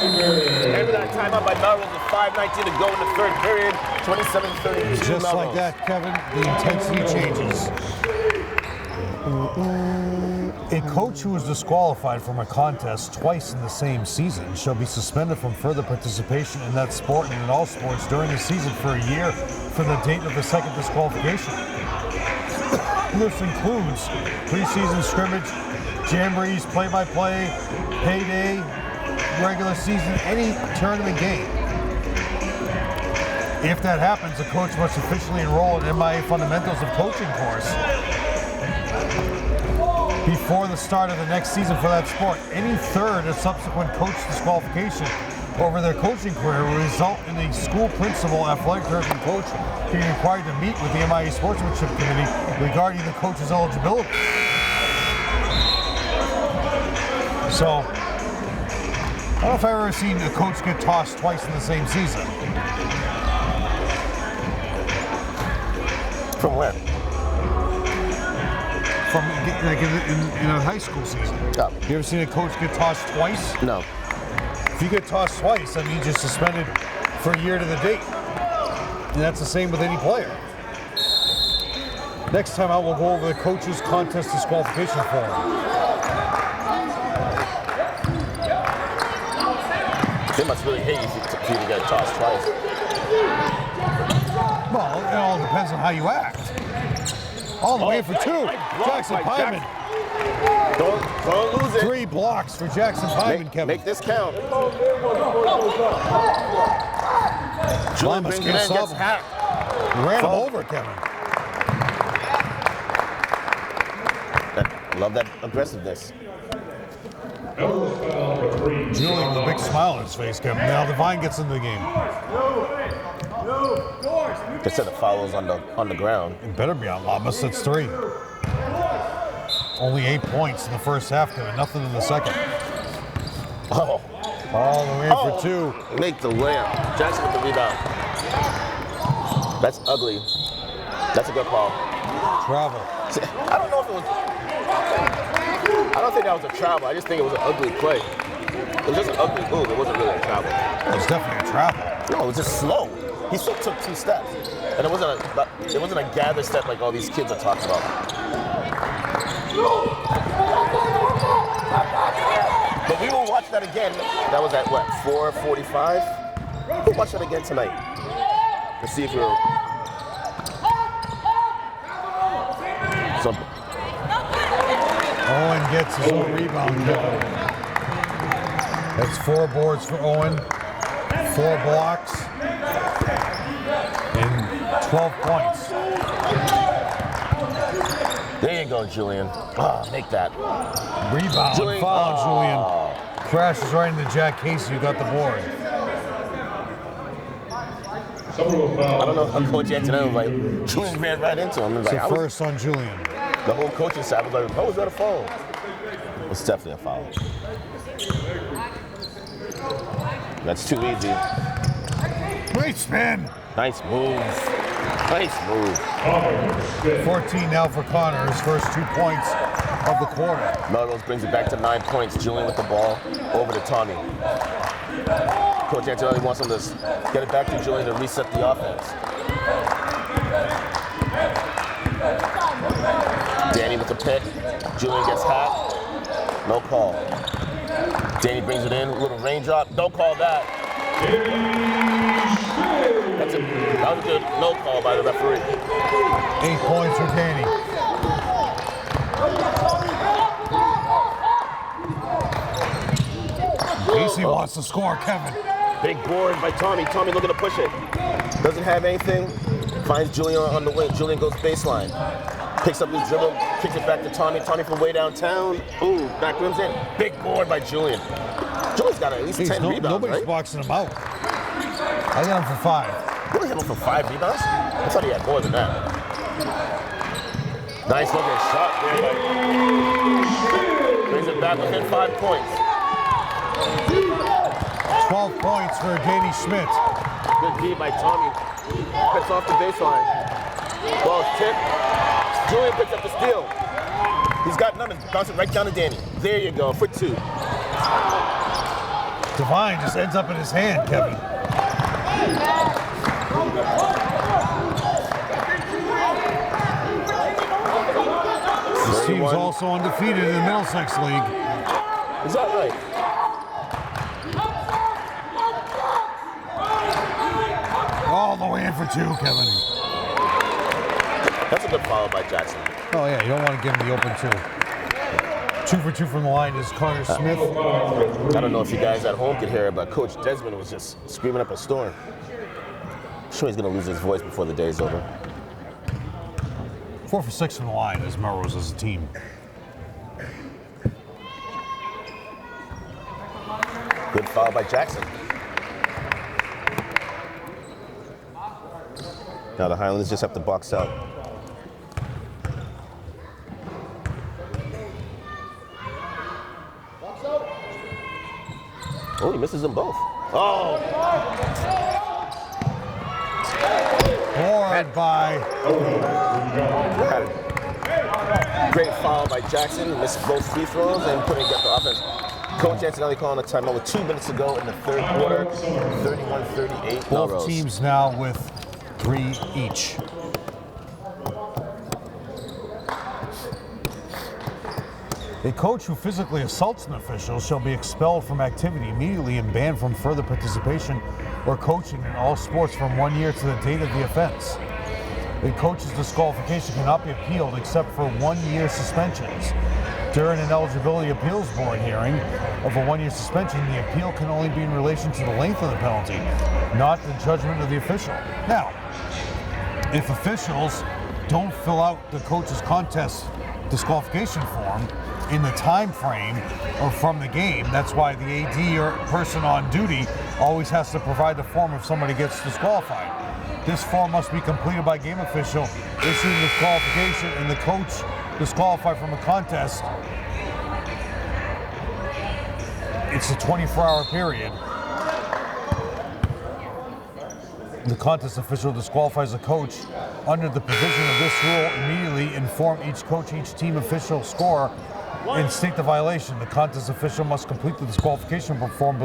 Remember that timeout by Melrose with 5:19 to go in the third period. 27-32 Just Melrose. like that, Kevin, the intensity changes. A coach who is disqualified from a contest twice in the same season shall be suspended from further participation in that sport and in all sports during the season for a year from the date of the second disqualification. This includes preseason scrimmage, jamborees, play-by-play, payday, regular season, any tournament game. If that happens, a coach must officially enroll in MIA Fundamentals of Coaching course before the start of the next season for that sport. Any third or subsequent coach disqualification over their coaching career will result in a school principal, athletic director, and coach being required to meet with the MIA Sportsmanship Committee regarding the coach's eligibility. So, I don't know if I've ever seen a coach get tossed twice in the same season. From where? From like in a high school season. Oh. You ever seen a coach get tossed twice? No. If you get tossed twice, that means you're suspended for a year to the date. And that's the same with any player. Next time out, we'll go over the coach's contest disqualification form. They must really hate you for you to get tossed twice. Well, it all depends on how you act. All the way for 2. Jackson Pyman. Don't lose it. 3 blocks for Jackson Pyman, Kevin. Make this count. Julian brings it in, gets hacked. Ran him over, Kevin. Love that aggressiveness. Julian with a big smile on his face, Kevin. Now Divine gets into the game. They said the foul was on the ground. It better be on Lamas. That's 3. Only 8 points in the first half, Kevin. Nothing in the second. Oh. All the way in for 2. Make the layup. Jackson with the rebound. That's ugly. That's a good call. Travel. I don't know if it was. I don't think that was a travel. I just think it was an ugly play. It was just an ugly move. It wasn't really a travel. It was definitely a travel. No, it was just slow. he still took 2 steps, and it wasn't a gather step like all these kids are talking about. But we will watch that again. That was at what, 4:45? We'll watch that again tonight to see if we're. Owen gets his own rebound. That's 4 boards for Owen, 4 blocks, and 12 points. There you go, Julian. Make that. Rebound, Julian. foul, Julian. Crashes right into Jack Casey, who got the board. I don't know how Coach Antonelli was like, Julian ran right into him. It's the first on Julian. The whole coaching staff was like, how was that a foul? It's definitely a foul. That's too easy. Great spin. Nice move. Nice move. 14 now for Connor, his first 2 points of the quarter. Melrose brings it back to 9 points. Julian with the ball over to Tommy. Coach Antonelli wants him to get it back to Julian to reset the offense. Danny with the pick. Julian gets hot. No call. Danny brings it in. A little raindrop. Don't call that. That was a good no call by the referee. 8 points for Danny. Casey wants to score, Kevin. Big board by Tommy. Tommy looking to push it. Doesn't have anything. Finds Julian on the wing. Julian goes baseline. Picks up his dribble. Kicks it back to Tommy. Tommy from way downtown. Ooh, back rims in. Big board by Julian. Julian's got at least 10 rebounds, nobody's right? boxing him out. I got him for 5. Really hit him for 5 rebounds? I thought he had more than that. Nice looking shot there. Brings it back within 5 points. 12 points for Danny Schmidt. Good D by Tommy. Cuts off the baseline. Ball's tipped. Julian picks up the steal. He's got none. Bounce it right down to Danny. There you go, for 2. Divine just ends up in his hand, Kevin. This team's also undefeated in the Middlesex League. Is that right? All the way in for 2, Kevin. That's a good follow by Jackson. Oh yeah, you don't want to give him the open 2. 2 for 2 from the line is Connor Smith. I don't know if you guys at home could hear it, but Coach Desmond was just screaming up a storm. I'm sure he's going to lose his voice before the day's over. 4 for 6 from the line is Melrose as a team. Good foul by Jackson. Now the Highlanders just have to box out. Oh, he misses them both. Oh! Board by. Great foul by Jackson. Missed both free throws and couldn't get the offense. Coach Antonelli calling a timeout with 2 minutes to go in the third quarter. 31-38. Both teams now with 3 each. A coach who physically assaults an official shall be expelled from activity immediately and banned from further participation or coaching in all sports from 1 year to the date of the offense. A coach's disqualification cannot be appealed except for 1-year suspensions. During an eligibility appeals board hearing of a 1-year suspension, the appeal can only be in relation to the length of the penalty, not the judgment of the official. Now, if officials don't fill out the coach's contest disqualification form in the time frame or from the game, that's why the AD or person on duty always has to provide the form if somebody gets disqualified. This form must be completed by game official issuing disqualification, and the coach disqualified from a contest. It's a 24-hour period. The contest official disqualifies a coach under the provision of this rule. Immediately inform each coach, each team official scorer and state the violation. The contest official must complete the disqualification form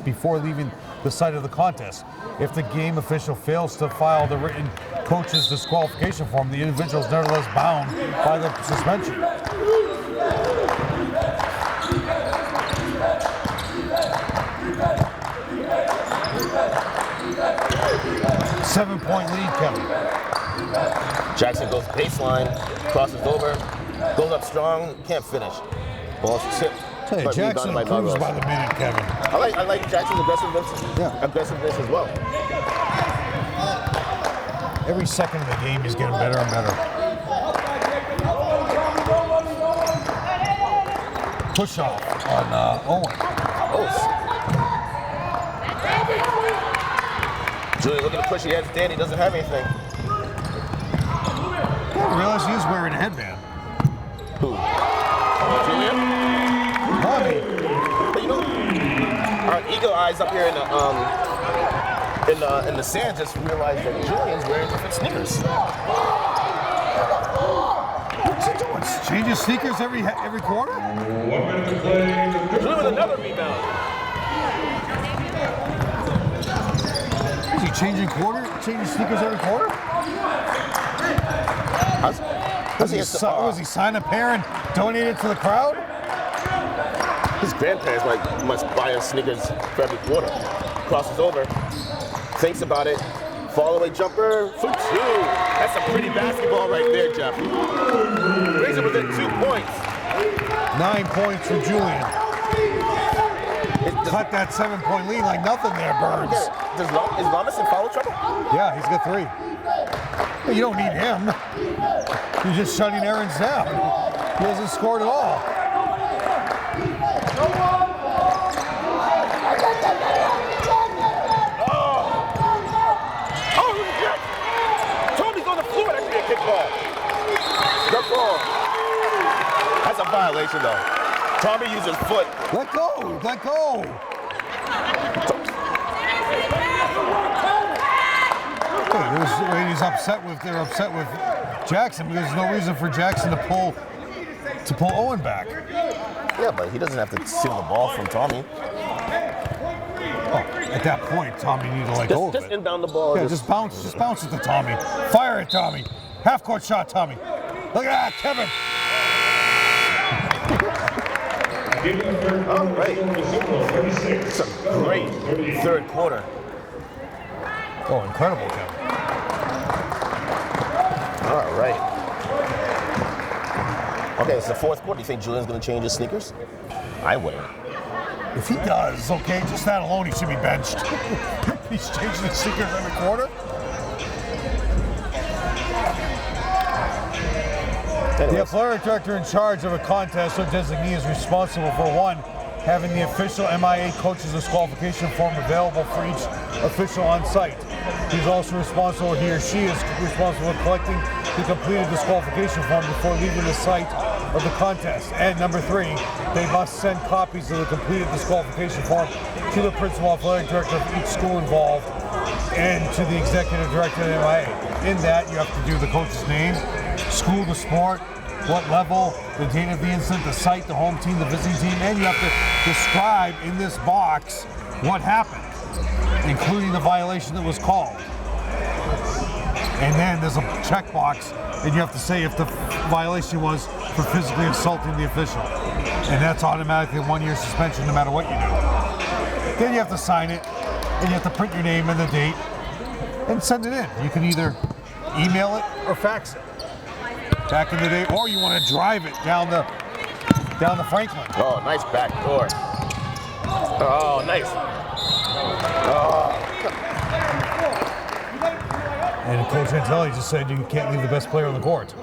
before leaving the site of the contest. If the game official fails to file the written coach's disqualification form, the individual is nevertheless bound by the suspension. Seven-point lead, Kevin. Jackson goes baseline, crosses over, goes up strong, can't finish. Ball's tipped. Hey, but Jackson rebounded by improves Melrose. by the minute, Kevin. I like Jackson's aggressiveness as well. Every second of the game, he's getting better and better. Push off on Owen. Oh. Julian looking to push. He has Danny, doesn't have anything. I realize he is wearing a headband. Who? Julian? Tommy. But you know, our eagle eyes up here in the sand just realized that Julian's wearing different sneakers. What's he doing? Changing sneakers every quarter? 1 minute to play. Julian with another rebound. Is he changing sneakers every quarter? Was he sign a pair and donate it to the crowd? His grandparents must buy him sneakers for every quarter. Crosses over, thinks about it, fall away jumper for 2. That's a pretty basketball right there, Jeff. Brings it within 2 points. 9 points for Julian. Cut that 7-point lead like nothing there, Burns. Is Lamas in foul trouble? Yeah, he's got 3. Well, you don't need him. You're just shutting Aaron's down. He hasn't scored at all. Tommy's on the floor. That should be a kickball. Good ball. That's a violation, though. Tommy used his foot. Let go. Let go. They're upset with Jackson because there's no reason for Jackson to pull Owen back. Yeah, but he doesn't have to steal the ball from Tommy. Oh, at that point, Tommy needed to let go of it. Just inbound the ball. Yeah, just bounce it to Tommy. Fire it, Tommy. Half-court shot, Tommy. Look at that, Kevin. All right. It's a great third quarter. Oh, incredible, Kevin. All right. Okay, it's the fourth quarter. Do you think Julian's going to change his sneakers? I wouldn't. If he does, okay, just that alone, he should be benched. He's changing his sneakers every quarter. Anyways. The athletic director in charge of a contest or designee is responsible for 1, having the official MIA coach's disqualification form available for each official on site. He's also responsible, he or she is responsible for collecting the completed disqualification form before leaving the site of the contest. And number 3, they must send copies of the completed disqualification form to the principal athletic director of each school involved and to the executive director of the MIA. In that, you have to do the coach's name, school, the sport, what level, the date of the incident, the site, the home team, the visiting team, and you have to describe in this box what happened, including the violation that was called. And then there's a checkbox, and you have to say if the violation was for physically assaulting the official. And that's automatically a 1-year suspension no matter what you do. Then you have to sign it, and you have to print your name and the date, and send it in. You can either email it or fax it. Back in the day, or you want to drive it down the Franklin. Oh, nice back door. Oh, nice. Oh. And Coach Antelli just said you can't leave the best player on the court.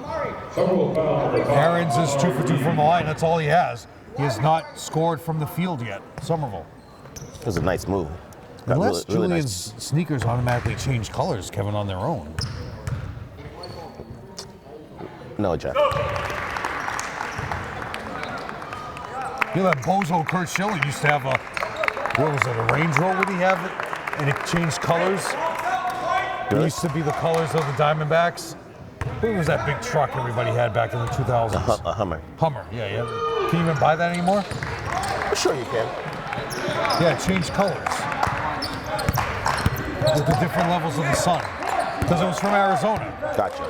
Aaron's is 2 for 2 from the line. That's all he has. He has not scored from the field yet. Somerville. It was a nice move. Unless Julian's sneakers automatically change colors, Kevin, on their own. No, Jeff. You know that bozo Kurt Schilling used to have a, what was it, a Range Rover? Would he have it? And it changed colors. It used to be the colors of the Diamondbacks. What was that big truck everybody had back in the 2000s? A Hummer. Hummer, yeah. Can you even buy that anymore? Sure you can. Yeah, change colors. With the different levels of the sun. Because it was from Arizona. Gotcha.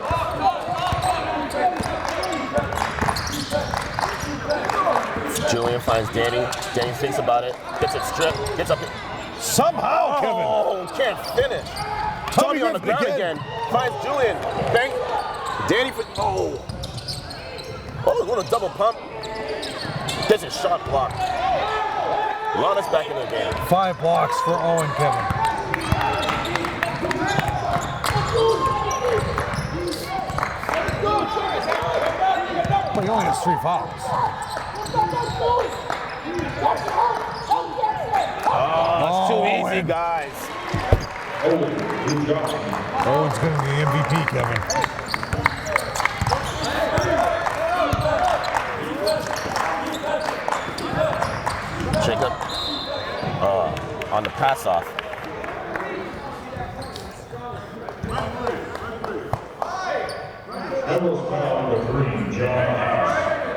Julian finds Danny. Danny thinks about it. Gets it stripped. Gets up. Somehow, Kevin. Oh, can't finish. Tommy on the ground again. Finds Julian. Bang. Danny for. Oh. Oh, a little double pump. Gets his shot blocked. Lana's back in the game. 5 blocks for Owen, Kevin. But he only has 3 fouls. Oh, it's too easy, guys. Owen's going to be the MVP, Kevin. Jacob on the pass off.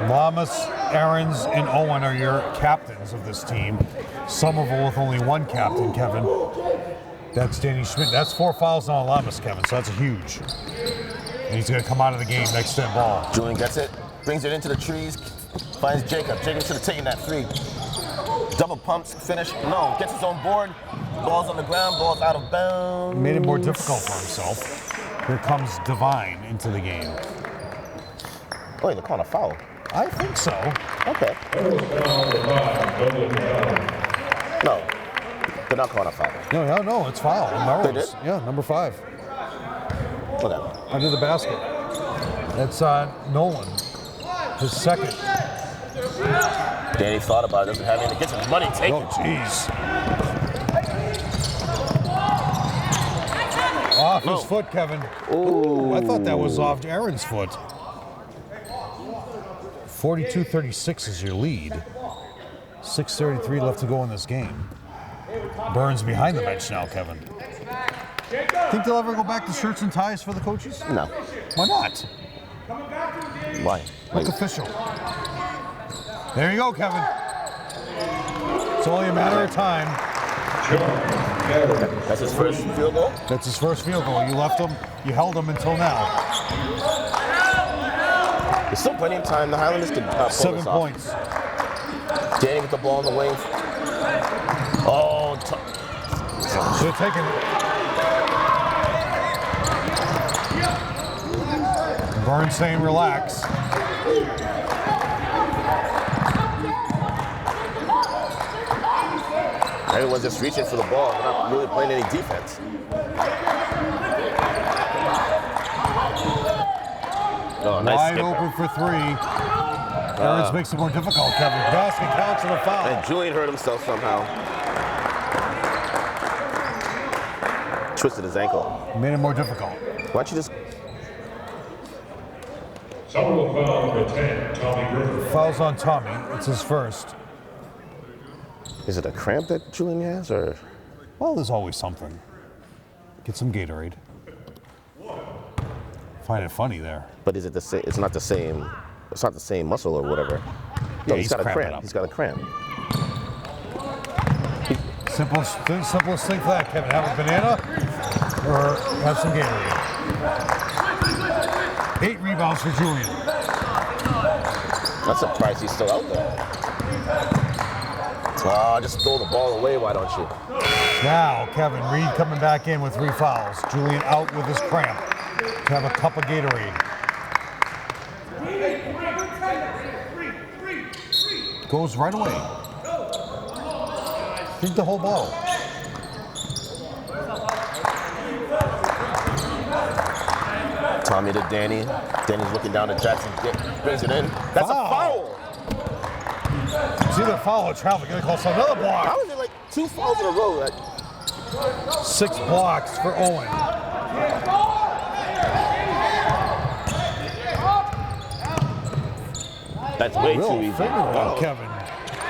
Lamas, Aarons, and Owen are your captains of this team. Somerville with only 1 captain, Kevin. That's Danny Schmidt. That's 4 fouls on Lamas, Kevin, so that's huge. And he's going to come out of the game next to that ball. Julian gets it, brings it into the trees, finds Jacob. Jacob should have taken that 3. Double pumps, finish. No, gets his own board. Ball's on the ground, ball's out of bounds. Made it more difficult for himself. Here comes Divine into the game. Oh, they're calling a foul. I think so. Okay. No, they're not calling a foul. No, it's foul. Melrose. They did? Yeah, number 5. Whatever. Under the basket. That's Nolan, his second. Danny thought about it, doesn't have anything. Gets his money taken. Oh, jeez. Off his foot, Kevin. Ooh, I thought that was off Aaron's foot. 42-36 is your lead. 6:33 left to go in this game. Burns behind the bench now, Kevin. Think they'll ever go back to shirts and ties for the coaches? No. Why not? Why? Look official. There you go, Kevin. It's only a matter of time. That's his first field goal? That's his first field goal. You left him, you held him until now. There's still plenty of time. The Highlanders can pull 7 this off. points. Danny with the ball in the wing. Oh, Should have taken it. Burns saying relax. Everyone's just reaching for the ball. They're not really playing any defense. Oh, nice Wide skipper. open for 3. Burns makes it more difficult, Kevin. Basket counts and a foul. And Julian hurt himself somehow. Twisted his ankle. Made it more difficult. Why don't you just... Somerville foul number 10, Tommy Griffin. Fouls on Tommy. It's his first. Is it a cramp that Julian has, or? Well, there's always something. Get some Gatorade. Find it funny there. But is it the same? It's not the same. It's not the same muscle or whatever. No, Yeah, he's got a cramping cramp. up. He's got a cramp. Simplest thing for that, Kevin. Have a banana or have some Gatorade. 8 rebounds for Julian. I'm surprised he's still out there. Oh, just throw the ball away, why don't you? Now, Kevin Reed coming back in with 3 fouls. Julian out with his cramp to have a cup of Gatorade. Goes right away. Drink the whole bottle. Tommy to Danny. Danny's looking down at Jackson. Brings it in. That's a foul. It's either foul or travel. Gonna call for another block. How is it like 2 fouls in a row? Like, 6 blocks for Owen. that's way Real too easy. fingernail, Kevin.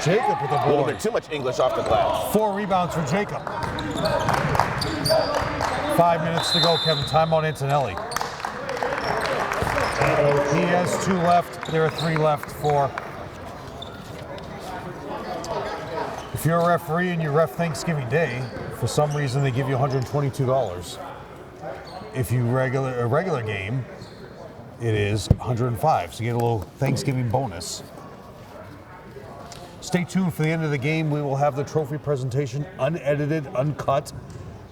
Jacob with the A little board. bit too much English off the glass. 4 rebounds for Jacob. 5 minutes to go, Kevin. Timeout Antonelli. He has 2 left. There are 3 left for If you're a referee and you ref Thanksgiving Day, for some reason they give you $122. If you a regular game, it is $105. So you get a little Thanksgiving bonus. Stay tuned for the end of the game. We will have the trophy presentation unedited, uncut,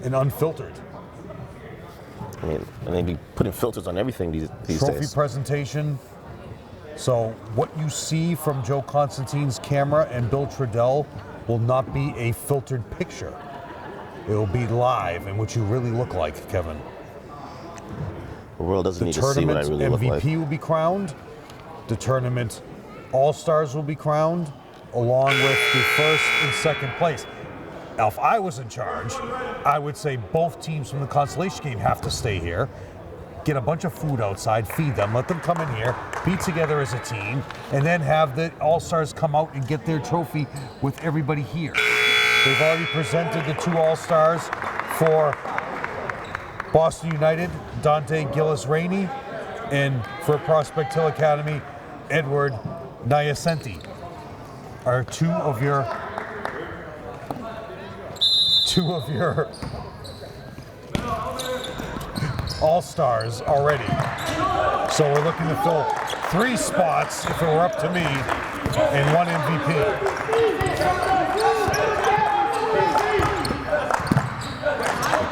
and unfiltered. I mean, and they be putting filters on everything these Trophy days. presentation. So what you see from Joe Constantine's camera and Bill Trudell will not be a filtered picture. It will be live and what you really look like, Kevin. The world doesn't The need to see what I tournament really look like. MVP will be crowned. The tournament All-Stars will be crowned, along with the first and second place. Now, if I was in charge, I would say both teams from the consolation game have to stay here, get a bunch of food outside, feed them, let them come in here, be together as a team, and then have the All-Stars come out and get their trophy with everybody here. They've already presented the 2 All-Stars for Boston United, Dante Gillis-Rainey, and for Prospect Hill Academy, Edward Nyasenti, are two of your All-Stars already. So we're looking to fill 3 spots, if it were up to me, and 1 MVP.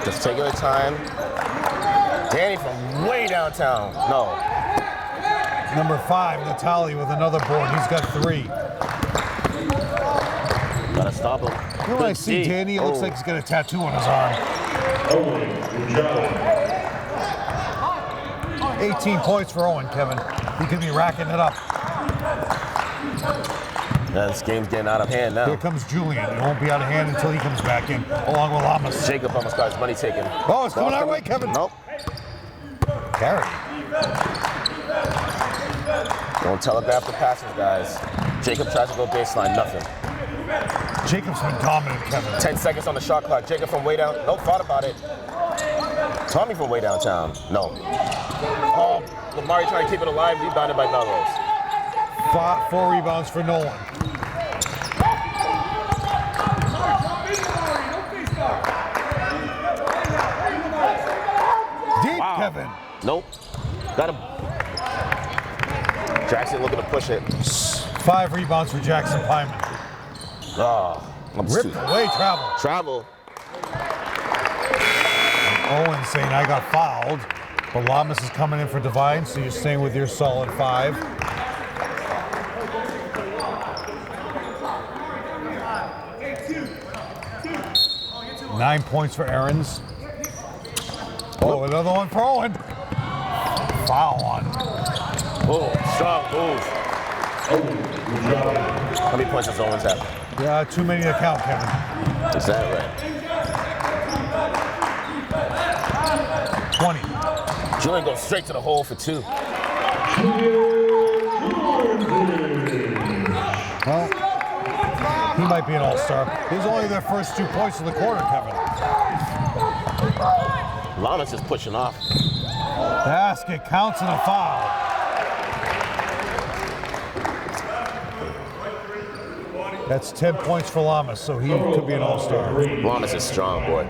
Just taking your time. Danny from way downtown. No. Number 5, Natali with another board. He's got 3. Gotta stop him. You know, when I see Danny, it looks like he's got a tattoo on his arm. 18 points for Owen, Kevin. He could be racking it up. Yeah, this game's getting out of hand now. Here comes Julian. It won't be out of hand until he comes back in, along with Lamas. Jacob almost got his money taken. Oh, it's coming our way, Kevin. Nope. Carry. Don't telegraph the passes, guys. Jacob tries to go baseline, nothing. Jacob's been dominant, Kevin. 10 seconds on the shot clock. Jacob from way down. Nope, thought about it. Tommy from way downtown. No. Oh, Lamari trying to keep it alive. Rebounded by Melrose. 4 rebounds for Nolan. Deep, Wow. Kevin. Nope. Got him. Jackson looking to push it. 5 rebounds for Jackson Pyman. Oh, Ripped away, travel. Travel. Owen saying I got fouled, but Lamas is coming in for Divine, so you're staying with your solid 5. Nine points for Aarons. Oh, another one for Owen. Foul on. Oh, strong move. How many points does Owens have? Yeah, too many to count, Kevin. Is that right? 20. Julian goes straight to the hole for 2. Well, he might be an all-star. These are only their first 2 points of the quarter, Kevin. Lamas is pushing off. Basket counts and a foul. That's 10 points for Lamas, so he could be an all-star. Lamas is strong, boy.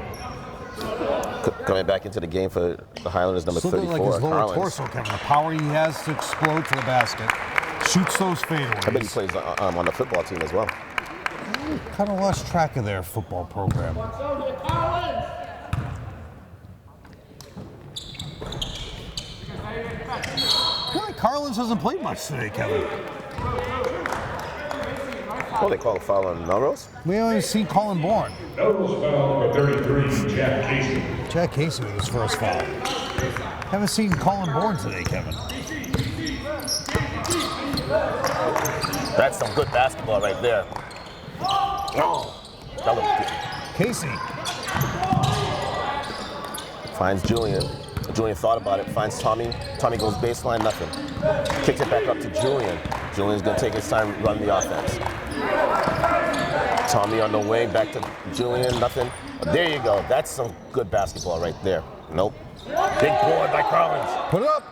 Coming back into the game for the Highlanders, number Something 34. like his lower Carlins. torso, Kevin. The power he has to explode to the basket. Shoots those fadeaways. I bet he plays on the football team as well. Kind of lost track of their football program. Yeah, Carlins hasn't played much today, Kevin. Oh, they call a foul on Melrose? We haven't seen Colin Bourne. Melrose foul number 33, Jack Casey. Jack Casey with his first foul. Haven't seen Colin Bourne today, Kevin. That's some good basketball right there. Oh, that looked good. Casey. Finds Julian. Julian thought about it, finds Tommy. Tommy goes baseline, nothing. Kicks it back up to Julian. Julian's gonna take his time, run the offense. Tommy on the way, back to Julian, nothing. There you go, that's some good basketball right there. Nope. Big board by Carlins. Put it up.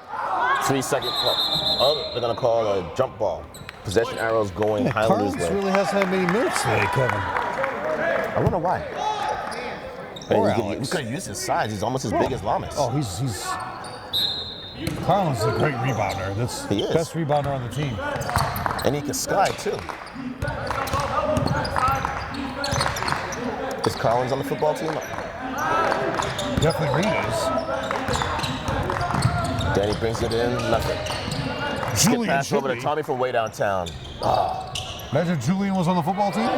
3-second clock. Oh, they're gonna call a jump ball. Possession arrows going Highlanders' Carlins way. really hasn't had many minutes today, Kevin. I wonder why. Or And Alex. we could have used his size. He's almost as big as Lamas. Oh, he's Carlin's a great rebounder. That's He is. best rebounder on the team. And he can slide too. Is Collins on the football team? Definitely Reed is. Danny brings it in, nothing. Skip Julian pass should over to be. Tommy from way downtown. Imagine Julian was on the football team.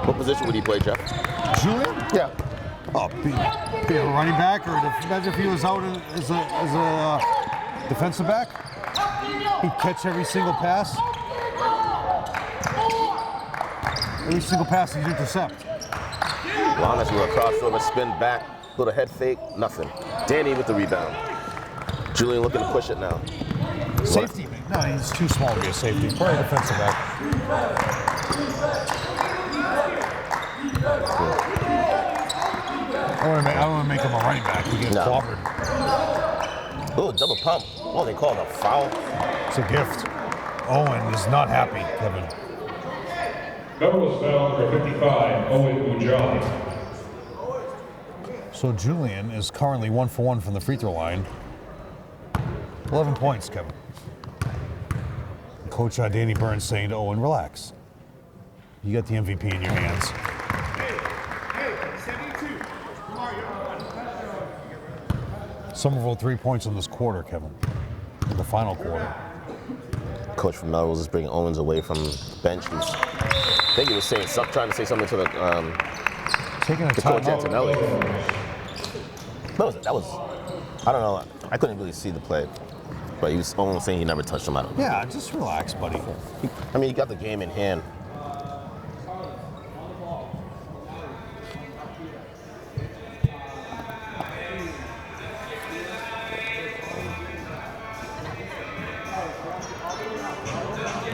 What position would he play, Jeff? Julian? Yeah. Oh, be a running back, or imagine if he was out as a defensive back. He'd catch every single pass. Every single pass he'd intercept. Lamas with a crossover, spin back, little head fake, nothing. Danny with the rebound. Julian looking to push it now. Safety? No, he's too small to be a safety. Probably a defensive back. I want to make him a running back. He gets clobbered. Oh, double pump. Oh, they called a foul. It's a gift. Owen is not happy, Kevin. Melrose foul for 55, Owen Ujali. So Julian is currently 1 for 1 from the free throw line. 11 points, Kevin. Coach Danny Burns saying to Owen, relax. You got the MVP in your hands. Hey, 72. Come on, you're on. Somerville 3 points in this quarter, Kevin. In the final quarter. Coach from Melrose is bringing Owens away from the bench. I think he was saying, trying to say something to the Taking a coach timeout. Antonelli. That was, I don't know. I couldn't really see the play, but he was only saying he never touched him. I don't know. Yeah, just relax, buddy. I mean, he got the game in hand.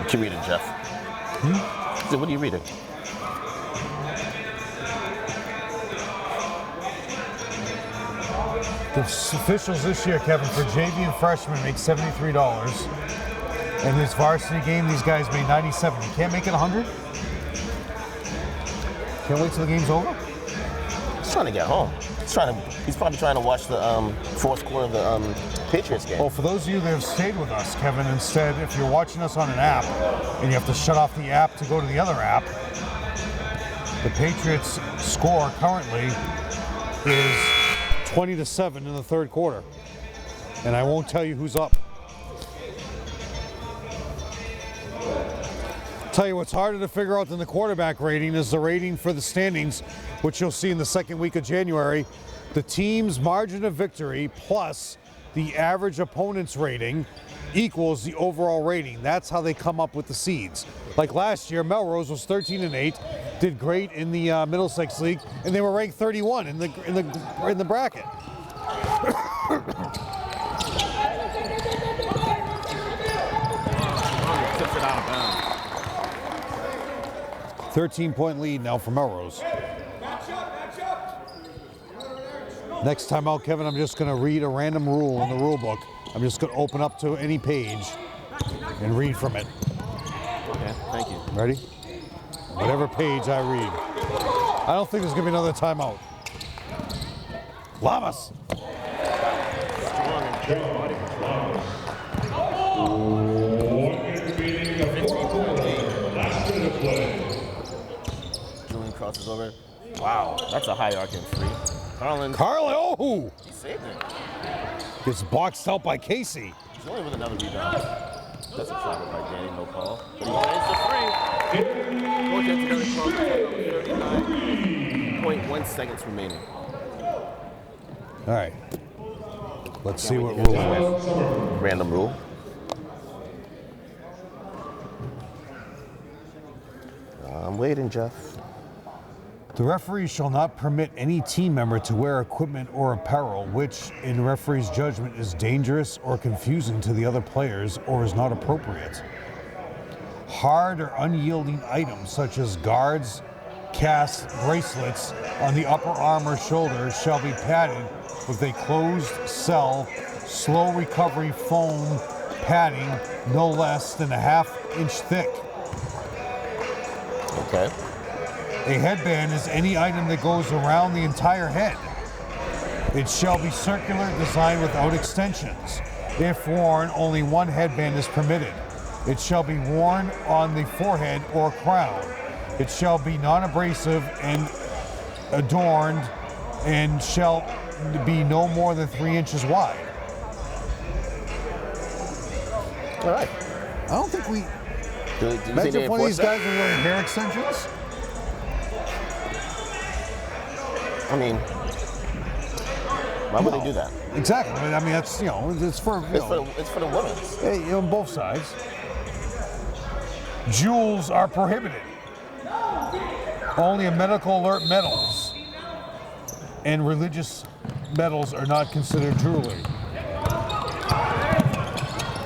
What you reading, Jeff? What are you reading? The officials this year, Kevin, for JV and freshmen make $73. And this varsity game, these guys made 97. You can't make it 100? Can't wait till the game's over? He's trying to get home. He's probably trying to watch the fourth quarter of the Patriots game. Well, for those of you that have stayed with us, Kevin, instead, if you're watching us on an app and you have to shut off the app to go to the other app, the Patriots score currently is 20-7 in the third quarter. And I won't tell you who's up. Tell you what's harder to figure out than the quarterback rating is the rating for the standings, which you'll see in the second week of January. The team's margin of victory plus the average opponent's rating equals the overall rating. That's how they come up with the seeds. Like last year, Melrose was 13-8, did great in the Middlesex League, and they were ranked 31 in the bracket. 13-point lead now for Melrose. Next time out, Kevin, I'm just going to read a random rule in the rule book. I'm just going to open up to any page and read from it. Okay, thank you. Ready? Whatever page I read. I don't think there's going to be another timeout. Lamas! Julian crosses over. Wow, that's a high arcing three. Carlin. Oh! He saved it. Gets boxed out by Casey. He's only with another rebound. That's a shot by Danny, no call. But he plays the three. 39.1 seconds remaining. All right. Let's see what rule it is. Random rule. I'm waiting, Jeff. The referee shall not permit any team member to wear equipment or apparel which, in referee's judgment, is dangerous or confusing to the other players or is not appropriate. Hard or unyielding items such as guards, casts, bracelets on the upper arm or shoulder shall be padded with a closed cell, slow recovery foam padding no less than a ½ inch thick. Okay. A headband is any item that goes around the entire head. It shall be circular, designed without extensions. If worn, only one headband is permitted. It shall be worn on the forehead or crown. It shall be non-abrasive and adorned and shall be no more than 3 inches wide. All right. I don't think we... Do you think Imagine they if one of these enforce guys were wearing hair extensions. that? I mean, why would they do that? Exactly. I mean, that's, you know, it's for, you know, It's for the women. hey, you know, on both sides. Jewels are prohibited. Only medical alert medals and religious medals are not considered jewelry.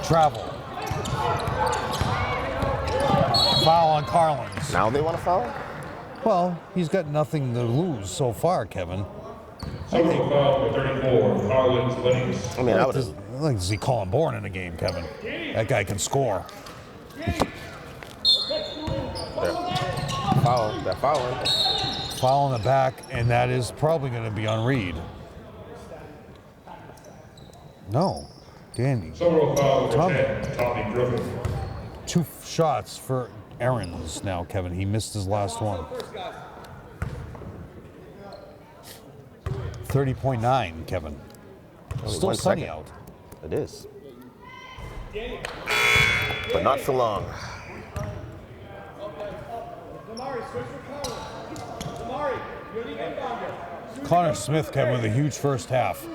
Travel. Foul on Carlins. Now they want to foul? Well, he's got nothing to lose so far, Kevin. Somerville foul for 34, Collins Lennox. I mean, I would have. I like to see Colin Bourne in a game, Kevin. That guy can score. Foul. They're fouling. Foul in the back, and that is probably going to be on Reed. No. Dandy. Somerville foul for Tommy. 10, Tommy Griffin. 2 shots for Aaron's now, Kevin. He missed his last one. 30.9, Kevin. Only Still 1 sunny second. out. It is. But not for long. Damari, switch for Collins. Damari, you're the inbounder. Connor Smith, Kevin, with a huge first half.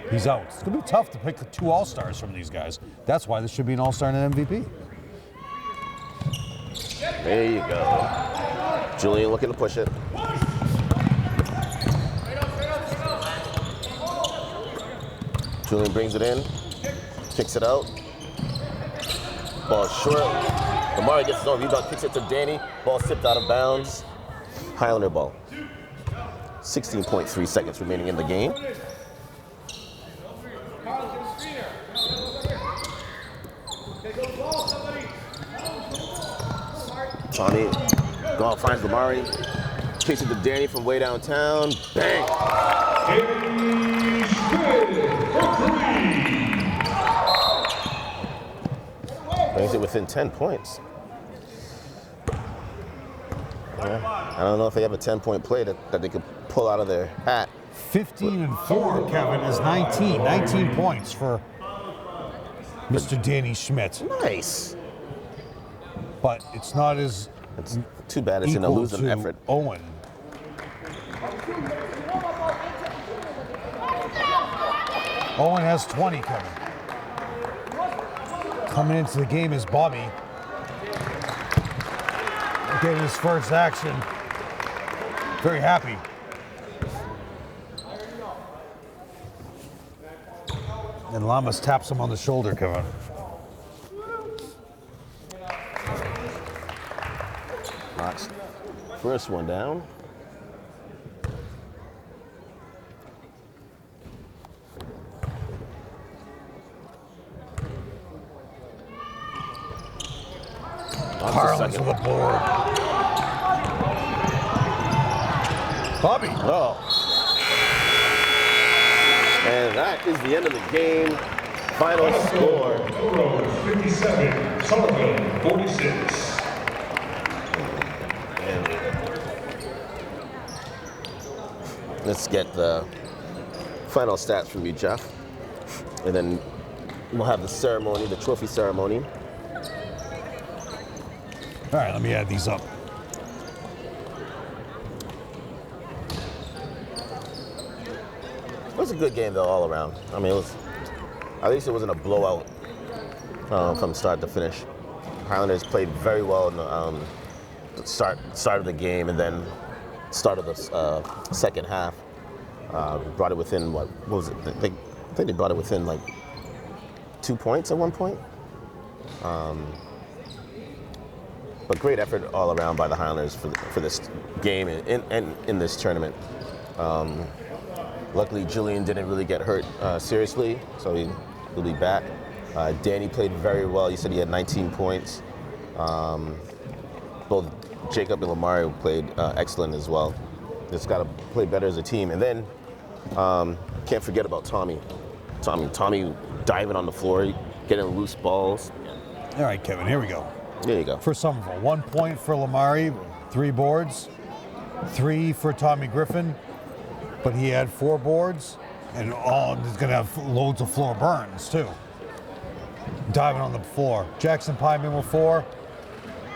He's out. It's going to be tough to pick 2 All-Stars from these guys. That's why this should be an All-Star and an MVP. There you go. Julian looking to push it. Julian brings it in, kicks it out. Ball short. Damari gets his own rebound, kicks it to Danny. Ball sipped out of bounds. Highlander ball. 16.3 seconds remaining in the game. Tommy, Gall finds Damari. Kicks it to Danny from way downtown. Bang! Brings it within 10 points. Yeah, I don't know if they have a 10-point play that they could pull out of their hat. 15 and 4, Kevin, is 19. 19 points for Mr. Danny Schmidt. Nice. But it's not as It's too bad it's in a equal losing to effort. Owen. Owen has 20, Kevin. Coming into the game is Bobby. Getting his first action. Very happy. And Lamas taps him on the shoulder, Kevin. Knocks first one down. Carlins with a board. Bobby. Oh. And that is the end of the game. Final score. Melrose 57, Somerville 46. Let's get the final stats from you, Jeff. And then we'll have the ceremony, the trophy ceremony. All right, let me add these up. It was a good game, though, all around. I mean, it was, at least it wasn't a blowout from start to finish. Highlanders played very well in the start of the game, and then start of the second half. Brought it within, what was it? I think they brought it within like 2 points at one point. But great effort all around by the Highlanders for this game and in this tournament. Luckily, Julian didn't really get hurt seriously, so he'll be back. Danny played very well. You said he had 19 points. Both Jacob and Lamari played excellent as well. Just got to play better as a team. And then can't forget about Tommy. Tommy diving on the floor, getting loose balls. All right, Kevin, here we go. There you go. For Somerville, 1 point for Lamari, 3 boards. 3 for Tommy Griffin, but he had 4 boards, and he's going to have loads of floor burns, too. Diving on the floor. Jackson Pyman with 4.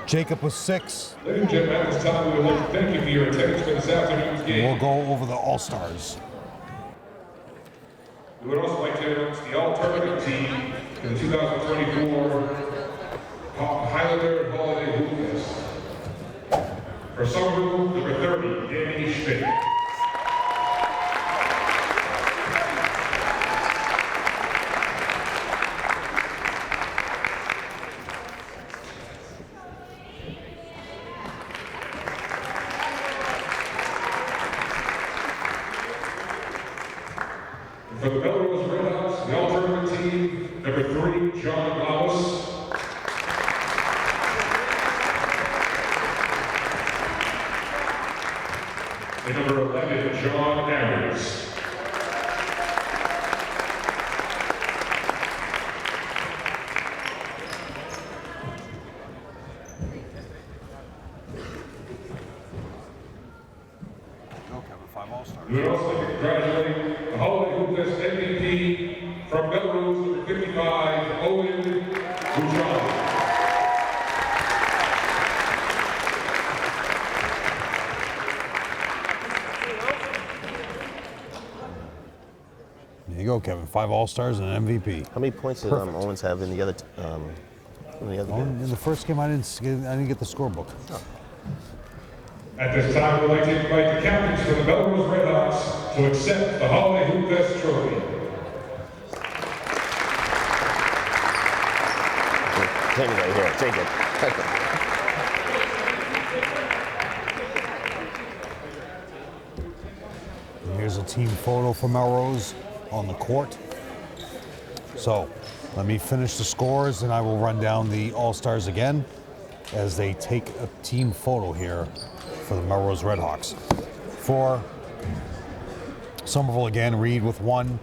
Jacob with 6. Ladies and gentlemen, at this time, we would like to thank you for your attendance for this afternoon's game. We'll go over the All-Stars. We would also like to announce the all-tournament team for the 2024 Highlander Holiday Hoopfest. For Somerville, number 30, Danny Schmidt. For the Melrose Redhawks, the all-tournament team, number 3, John Lawes. And number 11, John Aarons. We would also like to congratulate the Holiday Hoopfest MVP from Melrose, number 55, Owen Mujali. There you go, Kevin. 5 All-Stars and an MVP. How many points did Owens have in the other game? In the first game, I didn't get the scorebook. Oh. At this time, we'd like to invite the captains for the Melrose Redhawks to accept the Holiday Hoopfest trophy. Take it right here. Take it. And here's a team photo for Melrose on the court. So let me finish the scores and I will run down the All-Stars again as they take a team photo here for the Melrose Redhawks. For Somerville again, Reed with 1,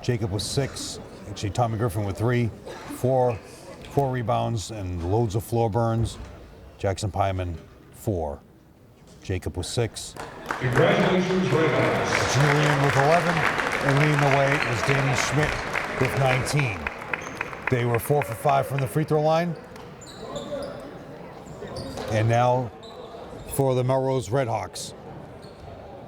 Jacob with 6, actually Tommy Griffin with 3, 4 rebounds and loads of floor burns. Jackson Pyman 4, Jacob with 6. Congratulations, Redhawks. Julian with 11, and leading the way is Danny Schmidt with 19. They were 4 for 5 from the free throw line. And now for the Melrose Redhawks,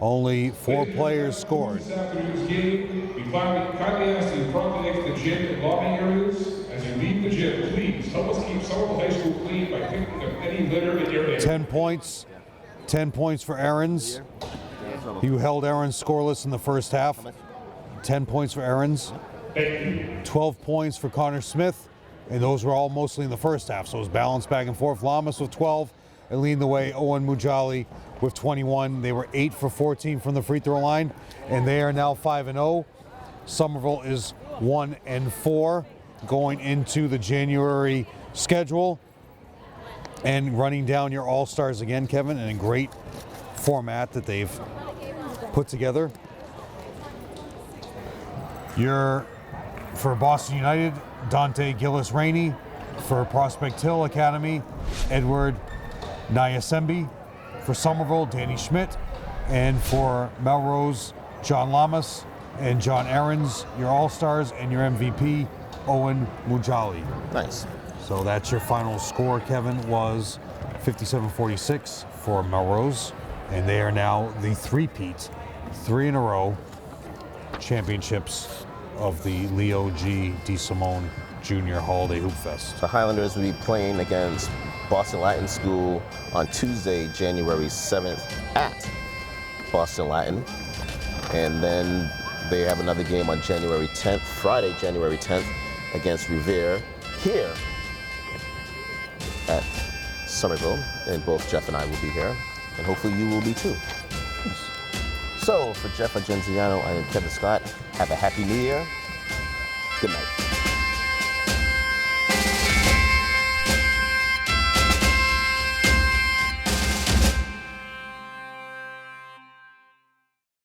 only 4 players scored. This afternoon's game, we kindly ask you to promptly exit the gym and lobby areas. As you leave the gym, please help us keep Somerville High School clean by picking up any litter in your area. 10 points for Aarons. He held Aarons scoreless in the first half. 10 points for Aarons. 12 points for Connor Smith, and those were all mostly in the first half, so it was balanced back and forth. Lamas with 12, and leading the way, Owen Mujali with 21. They were 8 for 14 from the free throw line, and they are now 5-0. Somerville is 1-4 going into the January schedule. And running down your All-Stars again, Kevin, in a great format that they've put together. For Boston United, Dante Gillis-Rainey. For Prospect Hill Academy, Edward Nyasembi. For Somerville, Danny Schmidt. And for Melrose, John Lamas and John Aarons, your All-Stars, and your MVP, Owen Mujali. Nice. So that's your final score, Kevin, was 57-46 for Melrose. And they are now the three-peat, 3 in a row championships of the Leo DeSimone Junior Holiday Hoopfest. The Highlanders will be playing against Boston Latin School on Tuesday, January 7th at Boston Latin. And then they have another game on January 10th, Friday, January 10th, against Revere here at Somerville. And both Jeff and I will be here. And hopefully you will be too. So for Jeff Argenziano, I am Kevin Scott. Have a happy New Year. Good night.